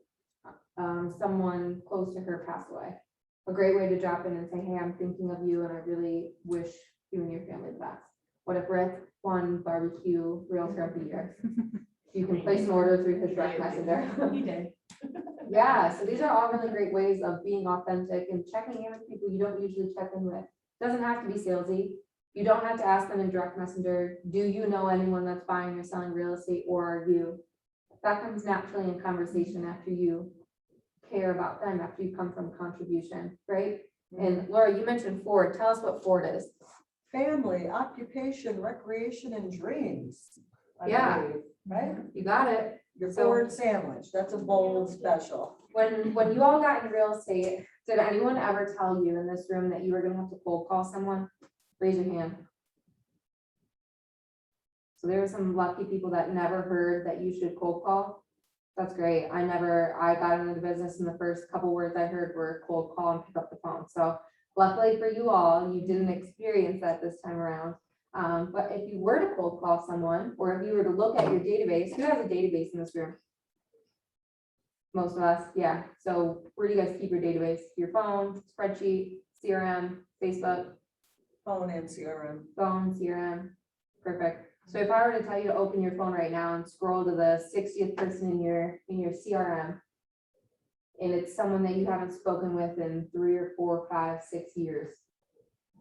someone close to her pass away? A great way to drop in and say, hey, I'm thinking of you and I really wish you and your family the best. What if Rick won barbecue realtor of the year? You can place an order through his direct messenger. He did. Yeah, so these are all really great ways of being authentic and checking in with people you don't usually check in with. Doesn't have to be salesy. You don't have to ask them in direct messenger, do you know anyone that's buying or selling real estate, or are you? That comes naturally in conversation after you care about them, after you come from contribution, right? And Laura, you mentioned Ford. Tell us what Ford is. Family, occupation, recreation, and dreams. I Yeah. believe, right? You got it. Your So- Ford sandwich, that's a bold special. When you all got into real estate, did anyone ever tell you in this room that you were gonna have to cold call someone? Raise your hand. So there were some lucky people that never heard that you should cold call. That's great. I got into the business and the first couple words I heard were cold call and pick up the phone. So luckily for you all, you didn't experience that this time around. But if you were to cold call someone, or if you were to look at your database, who has a database in this room? Most of us, yeah. So where do you guys keep your database? Your phone, spreadsheet, CRM, Facebook, Phone and CRM. phone, CRM. Perfect. So if I were to tell you to open your phone right now and scroll to the 60th person in your CRM, and it's someone that you haven't spoken with in 3 or 4, 5, 6 years,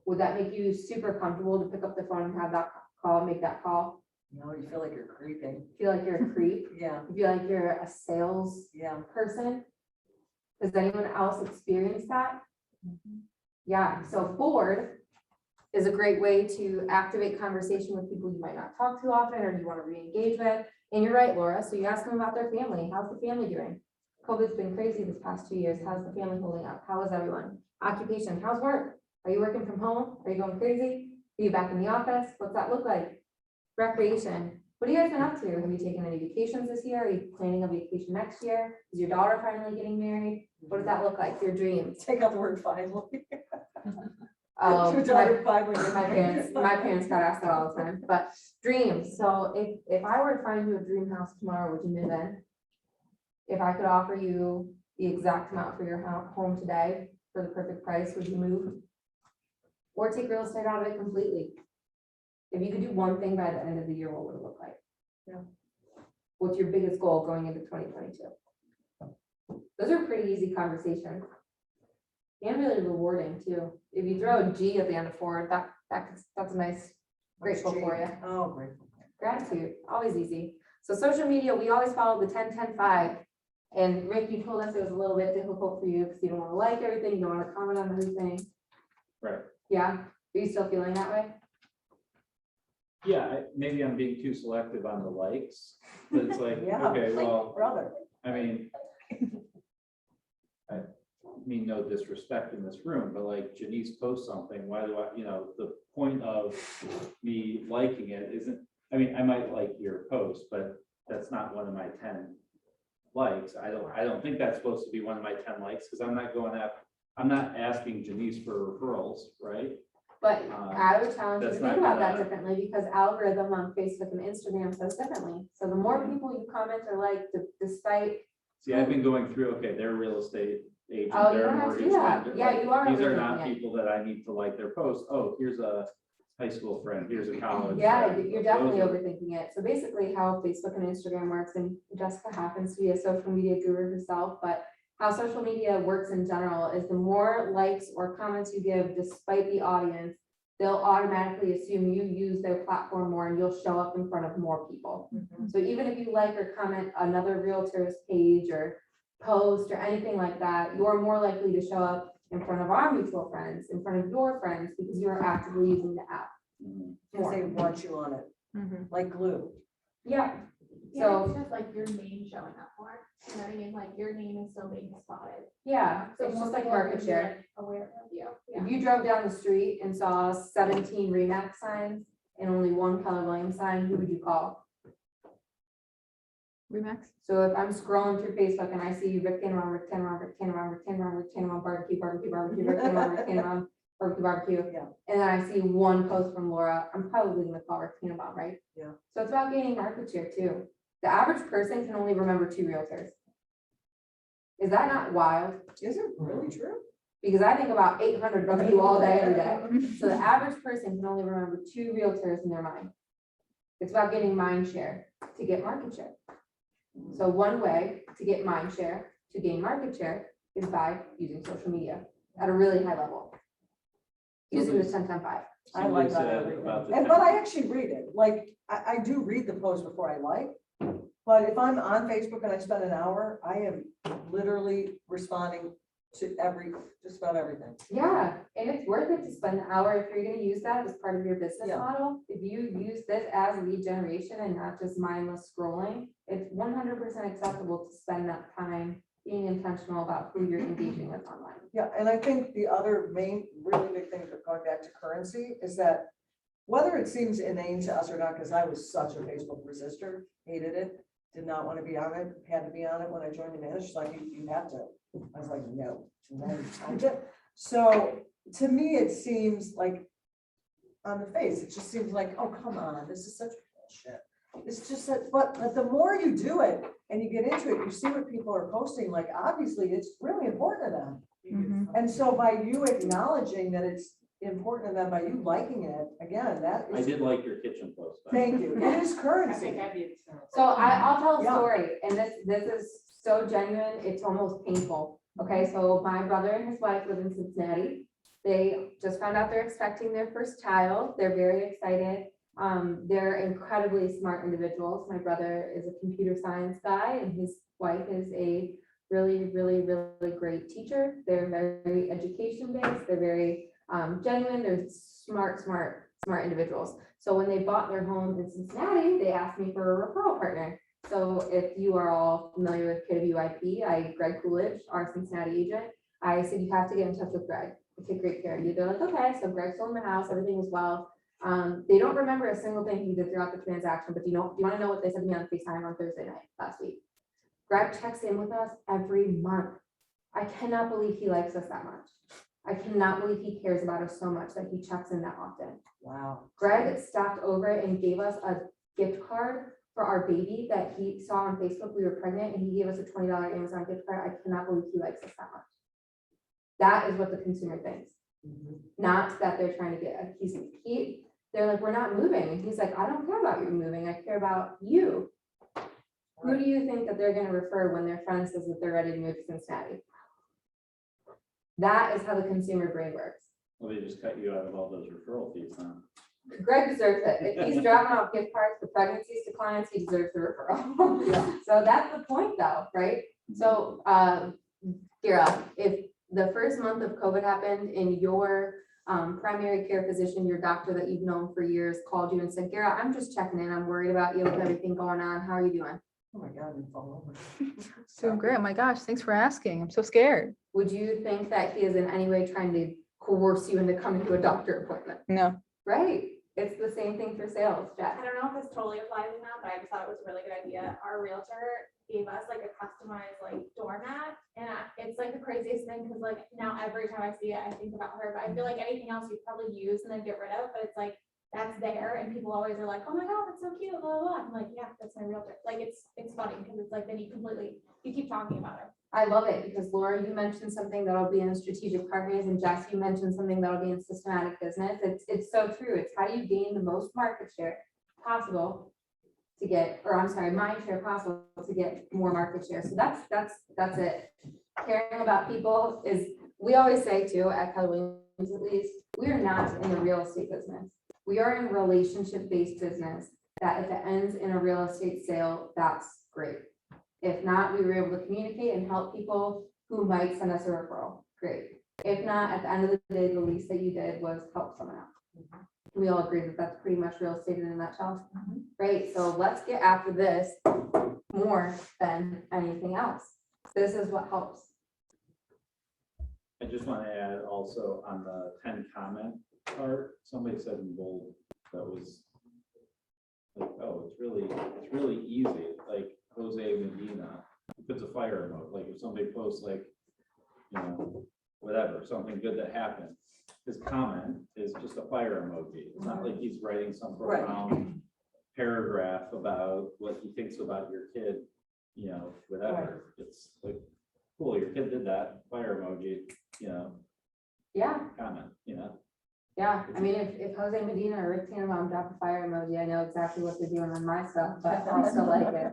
would that make you super comfortable to pick up the phone and have that call, make that call? No, you feel like you're creeping. Feel like you're a creep? Yeah, You feel like you're a sales yeah. person? Does anyone else experience that? Yeah, so Ford is a great way to activate conversation with people you might not talk to often or you want to re-engage with. And you're right, Laura. So you ask them about their family. How's the family doing? COVID's been crazy this past 2 years. How's the family holding up? How is everyone? Occupation, how's work? Are you working from home? Are you going crazy? Are you back in the office? What's that look like? Recreation. What have you guys been up to? Have you taken any vacations this year? Are you planning a vacation next year? Is your daughter finally getting married? What does that look like? Your dreams? Take out the word finally. Oh, Your daughter finally. my parents got asked that all the time, but dreams. So if I were to find you a dream house tomorrow, would you move in? If I could offer you the exact amount for your home today for the perfect price, would you move? Or take real estate out of it completely? If you could do one thing by the end of the year, what would it look like? Yeah. What's your biggest goal going into 2022? Those are pretty easy conversations. And really rewarding too. If you throw a G at the end of Ford, that's a nice, grateful for you. Oh, grateful. Gratitude, always easy. So social media, we always follow the 10-10-5. And Rick, you told us it was a little bit difficult for you because you don't want to like everything, you don't want to comment on everything. Right. Yeah, are you still feeling that way? Yeah, maybe I'm being too selective on the likes, but it's like, Yeah, okay, like well, brother. I mean, no disrespect in this room, but like Janice posts something, why do I, the point of me liking it isn't, I mean, I might like your post, but that's not one of my 10 likes. I don't think that's supposed to be one of my 10 likes, because I'm not asking Janice for referrals, right? But I would challenge you to that's think not about that gonna- differently because algorithm on Facebook and Instagram says differently. So the more people you comment or like, despite, See, I've been going through, okay, their real estate agent, Oh, you their don't have to do mortgage that. lender, Yeah, like, you are these are not overthinking it. people that I need to like their posts. Oh, here's a high school friend, here's a college. yeah, friend. you're Those definitely are- overthinking it. So basically how Facebook and Instagram works, and Jessica happens to be a social media guru herself, but how social media works in general is the more likes or comments you give despite the audience, they'll automatically assume you use their platform more and you'll show up in front of more people. So even if you like or comment another realtor's page or post or anything like that, you're more likely to show up in front of our mutual friends, in front of your friends, because you are actively using the app. Because they want you on it, Mhm. like glue. Yeah, Yeah, so, it's just like your name showing up more, you know what I mean, like your name is still being spotted. yeah, So it's more just like people are market gonna be, share. like, aware of you, yeah. If you drove down the street and saw 17 Remax signs and only one Keller Williams sign, who would you call? Remax? So if I'm scrolling through Facebook and I see Rick Tanneron, Rick Tanneron, Rick Tanneron, Rick Tanneron, Rick Tanneron, barbecue, barbecue, barbecue, Rick Tanneron, Rick Tanneron, barbecue, barbecue. Yeah. And then I see one post from Laura, I'm probably gonna call Rick Tannenbaum, right? Yeah. So it's about gaining market share too. The average person can only remember 2 realtors. Is that not wild? Is it really true? Because I think about 800 of you all day, every day. So the average person can only remember 2 realtors in their mind. It's about getting mind share to get market share. So one way to get mind share, to gain market share, is by using social media at a really high level. Using the 10-10-5. I like Somebody that. said everything. about the And, but I actually read it, like, I do read the post before I like. But if I'm on Facebook and I spend an hour, I am literally responding to just about everything. Yeah, and it's worth it to spend an hour if you're gonna use that as part of your business Yeah. model. If you use this as lead generation and not just mindless scrolling, it's 100% acceptable to spend that time being intentional about who you're engaging with online. Yeah, and I think the other main, really big thing for going back to currency is that whether it seems inane to us or not, because I was such a Facebook resistor, hated it, did not want to be on it, had to be on it when I joined the manager, she's like, you have to. I was like, no. And then I did. So to me, it seems like on the face, it just seems like, oh, come on, this is such bullshit. It's just that, but the more you do it and you get into it, you see what people are posting, like, obviously, it's really important to them. Mhm. And so by you acknowledging that it's important to them, by you liking it, again, that I is, did like your kitchen post. by the way. thank you, it is I currency. think I did too. So I'll tell a Yeah. story, and this is so genuine, it's almost painful. Okay, so my brother and his wife live in Cincinnati. They just found out they're expecting their first child. They're very excited. They're incredibly smart individuals. My brother is a computer science guy and his wife is a really, really, really great teacher. They're very education based. They're very genuine. They're smart individuals. So when they bought their home in Cincinnati, they asked me for a referral partner. So if you are all familiar with KWIP, Greg Coolidge, our Cincinnati agent, I said, you have to get in touch with Greg. We'll take great care of you. They're like, okay, so Greg sold my house, everything was well. They don't remember a single thing he did throughout the transaction, but do you want to know what they said to me on FaceTime on Thursday night last week? Greg checks in with us every month. I cannot believe he likes us that much. I cannot believe he cares about us so much that he checks in that often. Wow. Greg stopped over and gave us a gift card for our baby that he saw on Facebook. We were pregnant and he gave us a $20 Amazon gift card. I cannot believe he likes us that much. That is what the consumer thinks. Not that they're trying to get, they're like, we're not moving. And he's like, I don't care about you moving. I care about you. Who do you think that they're going to refer when their friend says that they're ready to move to Cincinnati? That is how the consumer brain works. Well, they just cut you out of all those referral fees, huh? Greg deserves it. If he's dropping off gift cards for pregnancies to clients, he deserves the referral. Yeah. So that's the point though, right? So, Kira, if the first month of COVID happened and your primary care physician, your doctor that you've known for years called you and said, Kira, I'm just checking in. I'm worried about you with everything going on. How are you doing? Oh my God, you fall over. Doing great. Oh my gosh, thanks for asking. I'm so scared. Would you think that he is in any way trying to coerce you into coming to a doctor appointment? No. Right. It's the same thing for sales, Jeff. I don't know if this totally applies or not, but I just thought it was a really good idea. Our realtor gave us like a customized like doormat, and it's like the craziest thing, because like now every time I see it, I think about her, but I feel like anything else you'd probably use and then get rid of, but it's like, that's there, and people always are like, oh my God, that's so cute, blah, blah, blah. I'm like, yeah, that's my realtor. Like, it's funny, because it's like, then you keep talking about it. I love it because Laura, you mentioned something that'll be in strategic partners, and Jess, you mentioned something that'll be in systematic business. It's so true. It's how you gain the most market share possible to get, or I'm sorry, mind share possible to get more market share. So that's it. Caring about people is, we always say too at Keller at least, we are not in the real estate business. We are in relationship-based business that if it ends in a real estate sale, that's great. If not, we were able to communicate and help people who might send us a referral. Great. If not, at the end of the day, the least that you did was help someone out. We all agree that that's pretty much real estate in a nutshell. Great. So let's get after this more than anything else. This is what helps. I just want to add also on the 10 comment part, somebody said in bold, that was like, oh, it's really easy, like Jose Medina, puts a fire emoji, like if somebody posts like, you know, whatever, something good that happened, his comment is just a fire emoji. It's not like he's writing some profound paragraph about what he thinks about your kid, you know, whatever. It's like, cool, your kid did that, fire emoji, you know, Yeah. comment, you know. Yeah, I mean, if Jose Medina or Rick Tannenbaum drop a fire emoji, I know exactly what they're doing on my stuff, but I'll still like it.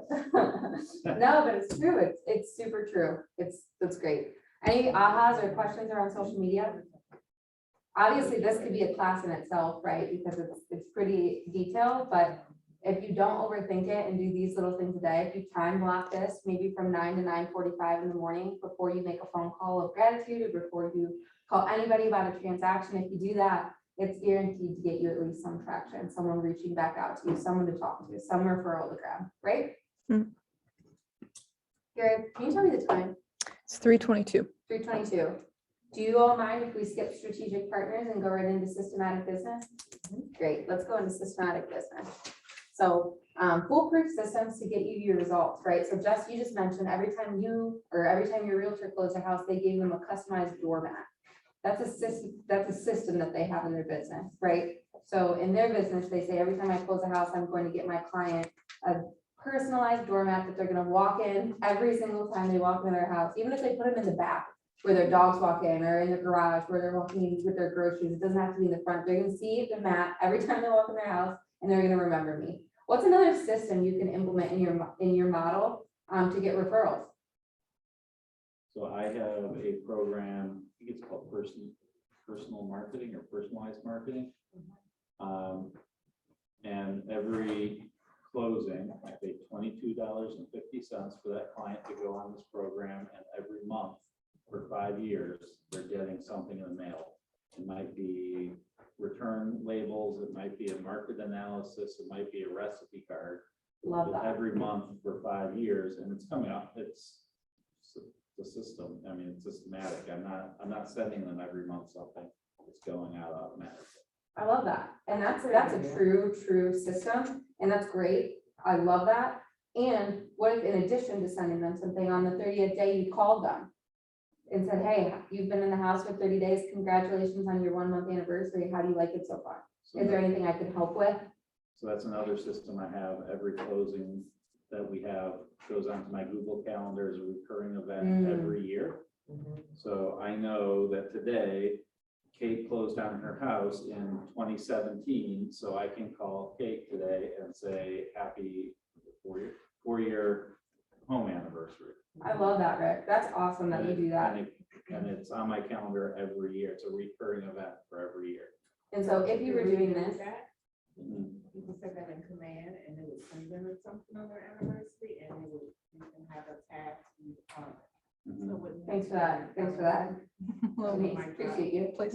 No, but it's true. It's super true. That's great. Any ahas or questions around social media? Obviously, this could be a class in itself, right? Because it's pretty detailed, but if you don't overthink it and do these little things a day, if you time block this, maybe from 9 to 9:45 in the morning before you make a phone call of gratitude or before you call anybody about a transaction, if you do that, it's guaranteed to get you at least some traction, someone reaching back out to you, someone to talk to, some referral to grab, right? Gary, can you tell me the time? It's 3:22. 3:22. Do you all mind if we skip strategic partners and go right into systematic business? Great, let's go into systematic business. So foolproof systems to get you your results, right? So Jess, you just mentioned every time your realtor closed a house, they gave them a customized doormat. That's a system that they have in their business, right? So in their business, they say every time I close a house, I'm going to get my client a personalized doormat that they're going to walk in every single time they walk into their house, even if they put them in the back where their dogs walk in, or in the garage where they're walking in with their groceries. It doesn't have to be in the front. They're going to see the mat every time they walk in their house, and they're going to remember me. What's another system you can implement in your model to get referrals? So I have a program, I think it's called personal marketing or personalized marketing. And every closing, I pay $22.50 for that client to go on this program, and every month for 5 years, they're getting something in the mail. It might be return labels, it might be a market analysis, it might be a recipe card. Love that. Every month for 5 years, and it's coming up, it's the system. I mean, it's systematic. I'm not sending them every month something. It's going out automatically. I love that. And that's a true system. And that's great. I love that. And what if in addition to sending them something on the 30th day, you called them and said, hey, you've been in the house for 30 days. Congratulations on your 1-month anniversary. How do you like it so far? Is there anything I can help with? So that's another system I have. Every closing that we have goes onto my Google Calendar as a recurring event every year. So I know that today Kate closed on her house in 2017, so I can call Kate today and say happy 4-year home anniversary. I love that, Rick. That's awesome that you do that. And it's on my calendar every year. It's a recurring event for every year. And so if you were doing this, People said that in command, and it would send them something on their anniversary, and you can have a tag. thanks for that. Thanks for that. Denise, appreciate you. Please.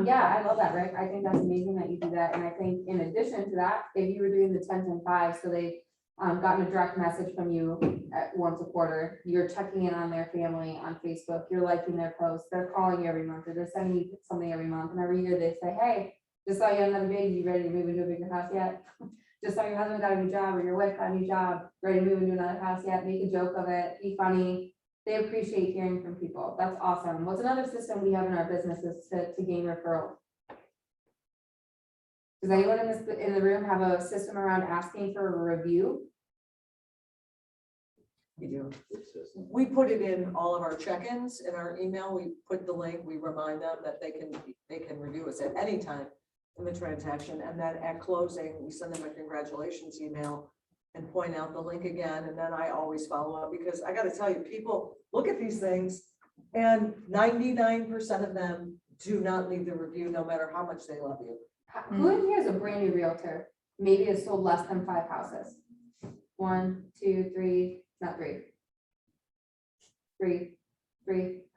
Yeah, I love that, Rick. I think that's amazing that you do that. And I think in addition to that, if you were doing the 10-10-5, so they gotten a direct message from you at once a quarter, you're checking in on their family on Facebook, you're liking their posts, they're calling you every month, or they're sending you something every month, and every year they say, hey, just saw you had another baby, you ready to move into a bigger house yet? Just saw your husband got a new job, or your wife got a new job, ready to move into another house yet? Make a joke of it, be funny. They appreciate hearing from people. That's awesome. What's another system we have in our businesses to gain referrals? Does anyone in the room have a system around asking for a review? We do. We put it in all of our check-ins in our email. We put the link, we remind them that they can review us at any time in the transaction. And then at closing, we send them a congratulations email and point out the link again. And then I always follow up, because I got to tell you, people look at these things And 99% of them do not leave the review, no matter how much they love you. Who in here is a brand new realtor? Maybe has sold less than 5 houses? 1, 2, 3, not 3. 3.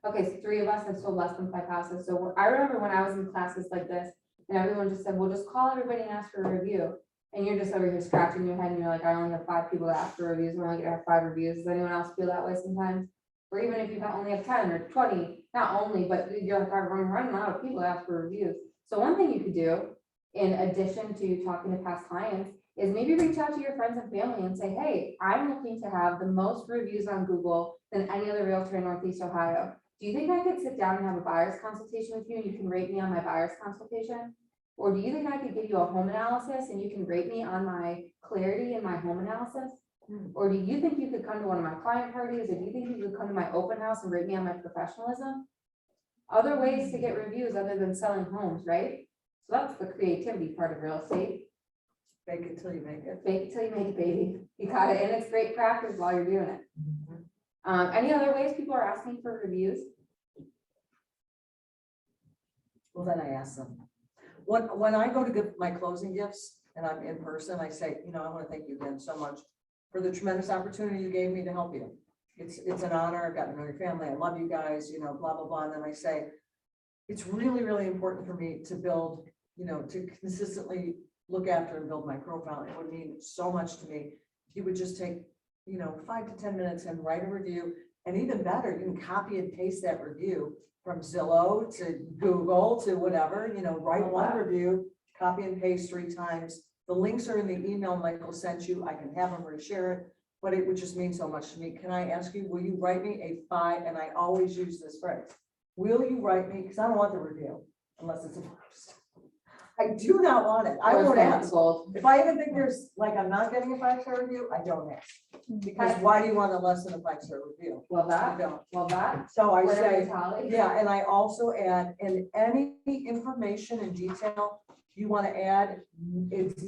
Okay, so 3 of us have sold less than 5 houses. So I remember when I was in classes like this, and everyone just said, well, just call everybody and ask for a review. And you're just over here scratching your head and you're like, I only have 5 people that ask for reviews. We're only gonna have 5 reviews. Does anyone else feel that way sometimes? Or even if you only have 10 or 20, not only, but you're like, I'm running out of people to ask for reviews. So one thing you could do, in addition to talking to past clients, is maybe reach out to your friends and family and say, hey, I'm looking to have the most reviews on Google than any other realtor in Northeast Ohio. Do you think I could sit down and have a buyer's consultation with you and you can rate me on my buyer's consultation? Or do you think I could give you a home analysis and you can rate me on my clarity in my home analysis? Or do you think you could come to one of my client parties? Or do you think you could come to my open house and rate me on my professionalism? Other ways to get reviews other than selling homes, right? So that's the creativity part of real estate. Fake it till you make it. Fake it till you make it, baby. You got it, and it's great practice while you're doing it. Any other ways people are asking for reviews? Well, then I ask them. When I go to give my closing gifts and I'm in person, I say, you know, I want to thank you again so much for the tremendous opportunity you gave me to help you. It's an honor. I've gotten to know your family. I love you guys, you know, blah, blah, blah. And then I say, it's really, really important for me to build, you know, to consistently look after and build my profile. It would mean so much to me if you would just take, you know, 5 to 10 minutes and write a review. And even better, you can copy and paste that review from Zillow to Google to whatever, you know, write one review, copy and paste 3 times. The links are in the email Michael sent you. I can have him reshare it, but it would just mean so much to me. Can I ask you, will you write me a 5? And I always use this phrase. Will you write me? Because I don't want the review unless it's a first. I do not want it. I won't ask. If I even think there's, like, I'm not getting a 5-star review, I don't ask. Because why do you want a less than a 5-star review? Well, I don't. so I where say, is Holly? yeah, and I also add, in any information and detail you want to add, it's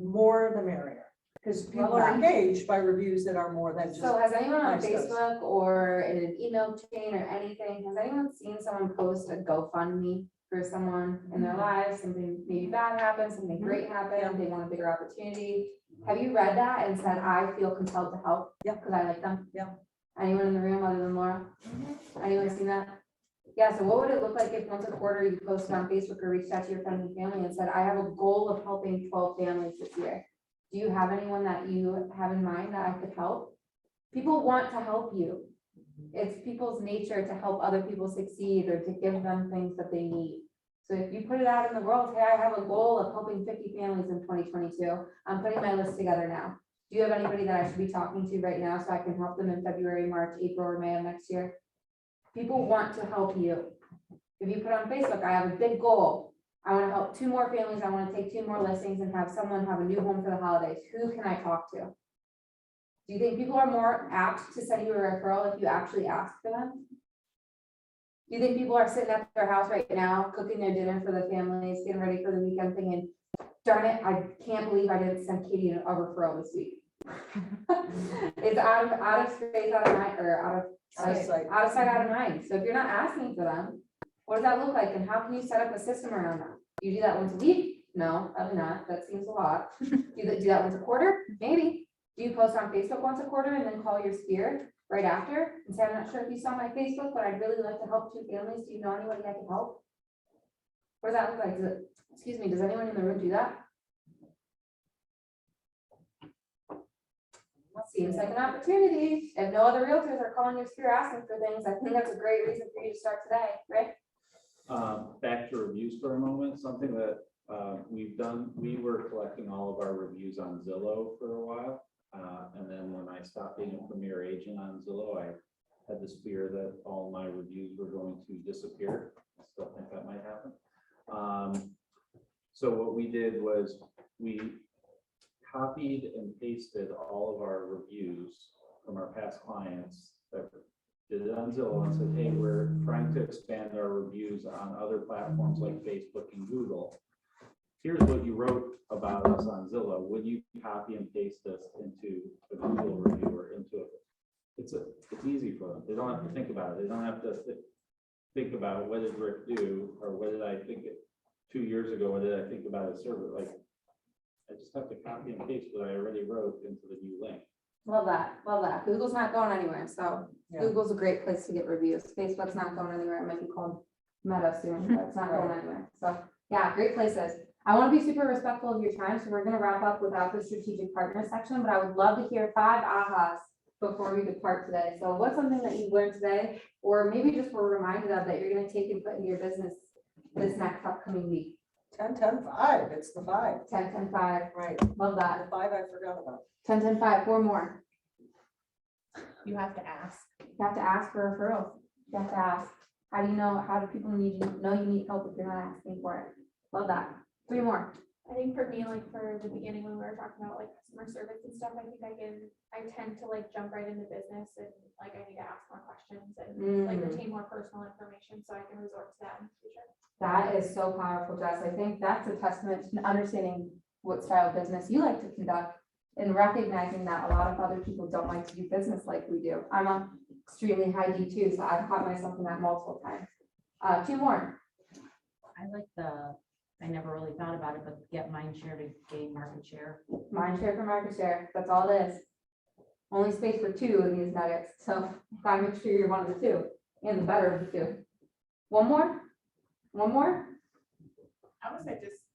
more the merrier. Because people are engaged by reviews that are more than just. So has anyone on 5 stars. Facebook or in an email chain or anything, has anyone seen someone post a GoFundMe for someone in their lives? Something maybe bad happened, something great happened, they want a bigger opportunity. Have you read that and said, I feel compelled to help? Yeah. Because I like them? Yeah. Anyone in the room other than Laura? Anyone seen that? Yeah, so what would it look like if once a quarter you posted on Facebook or reached out to your friends and family and said, I have a goal of helping 12 families this year? Do you have anyone that you have in mind that I could help? People want to help you. It's people's nature to help other people succeed or to give them things that they need. So if you put it out in the world, hey, I have a goal of helping 50 families in 2022. I'm putting my list together now. Do you have anybody that I should be talking to right now so I can help them in February, March, April, or May of next year? People want to help you. If you put on Facebook, I have a big goal. I want to help 2 more families. I want to take 2 more listings and have someone have a new home for the holidays. Who can I talk to? Do you think people are more apt to send you a referral if you actually ask for them? Do you think people are sitting at their house right now, cooking their dinner for the families, getting ready for the weekend thinking, darn it, I can't believe I didn't send Katie a referral this week. It's out of space, out of mind, or out of sight, out of mind. So if you're not asking for them, what does that look like? And how can you set up a system around that? You do that once a week? No, probably not. That seems a lot. Do that once a quarter? Maybe. Do you post on Facebook once a quarter and then call your sphere right after and say, I'm not sure if you saw my Facebook, but I'd really like to help 2 families. Do you know anybody I can help? What does that look like? Excuse me, does anyone in the room do that? Seems like an opportunity. If no other realtors are calling your sphere asking for things, I think that's a great reason for you to start today, right? Back to reviews for a moment, something that we've done, we were collecting all of our reviews on Zillow for a while. And then when I stopped being a premier agent on Zillow, I had this fear that all my reviews were going to disappear. I still think that might happen. So what we did was we copied and pasted all of our reviews from our past clients that did it on Zillow and said, hey, we're trying to expand our reviews on other platforms like Facebook and Google. Here's what you wrote about us on Zillow. Would you copy and paste this into a Google review or into a it's easy for them. They don't have to think about it. They don't have to think about what did Rick do, or what did I think it 2 years ago, what did I think about a server? Like, I just have to copy and paste what I already wrote into the new link. Love that, love that. Google's not going anywhere, so Yeah. Google's a great place to get reviews. Facebook's not going anywhere. It might be called Meta soon, but it's not going anywhere. So, yeah, great places. I want to be super respectful of your time, so we're gonna wrap up without the strategic partner section, but I would love to hear 5 ahas before we depart today. So what's something that you learned today, or maybe just were reminded of that you're gonna take and put into your business this next upcoming week? 10-10-5, it's the 5, 10, 10, 5. right, Love the that. 5 I forgot about. 10, 10, 5, 4 more. You have to ask. You have to ask for referrals. You have to ask. How do you know, how do people need you, know you need help if you're not asking for it? Love that. 3 more. I think for me, like for the beginning, when we were talking about like customer service and stuff, I think I tend to like jump right into business and like I need to ask more questions and like retain more personal information so I can resort to that in the future. That is so powerful, Jess. I think that's a testament to understanding what style of business you like to conduct and recognizing that a lot of other people don't like to do business like we do. I'm a extremely high D2, so I've caught myself in that multiple times. 2 more. I like I never really thought about it, but get mind share to gain market share. Mind share for market share. That's all it is. Only space for 2 in these nuggets. So gotta make sure you're one of the 2 and the better of the 2. 1 more? 1 more? I would say just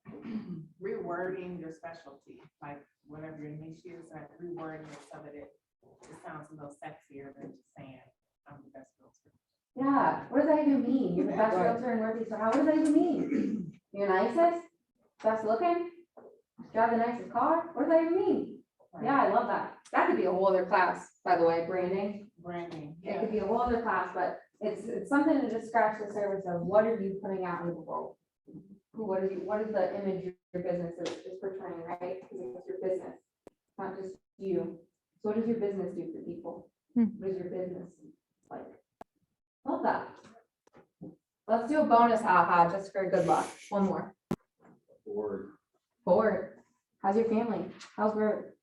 rewording your specialty, like whatever your niche is, like rewording it so that it sounds a little sexier than just saying, I'm the best realtor. Yeah. What does that even mean? You're the best Right. realtor in Northeast. How does that even mean? You're nicest? Best looking? Drive the nicest car? What does that even mean? Yeah, I love that. That could be a whole other class, by the way, branding. Branding, It yeah. could be a whole other class, but it's something to just scratch the surface of what are you putting out into the world? What is the image your business is portraying, right? Because it's your business, not just you. So what does your business do for people? What is your business like? Love that. Let's do a bonus aha just for good luck. 1 more. Or 4. How's your family? How's work?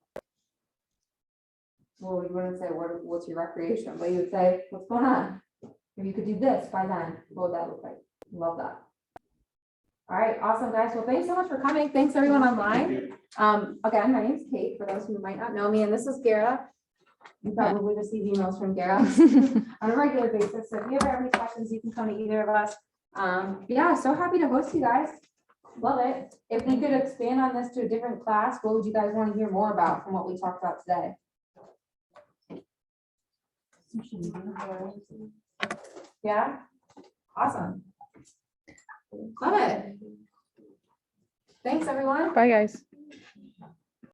Well, we wouldn't say what's your recreation, but you would say, what's going on? If you could do this by then, what would that look like? Love that. All right, awesome, guys. Well, thanks so much for coming. Thanks everyone online. Again, my name's Kate, for those who might not know me, and this is Gara. You probably receive emails from Gara on a regular basis. So if you ever have any questions, you can come to either of us. Yeah, so happy to host you guys. Love it. If we could expand on this to a different class, what would you guys want to hear more about from what we talked about today? Yeah, awesome. Love it. Thanks, everyone. Bye, guys.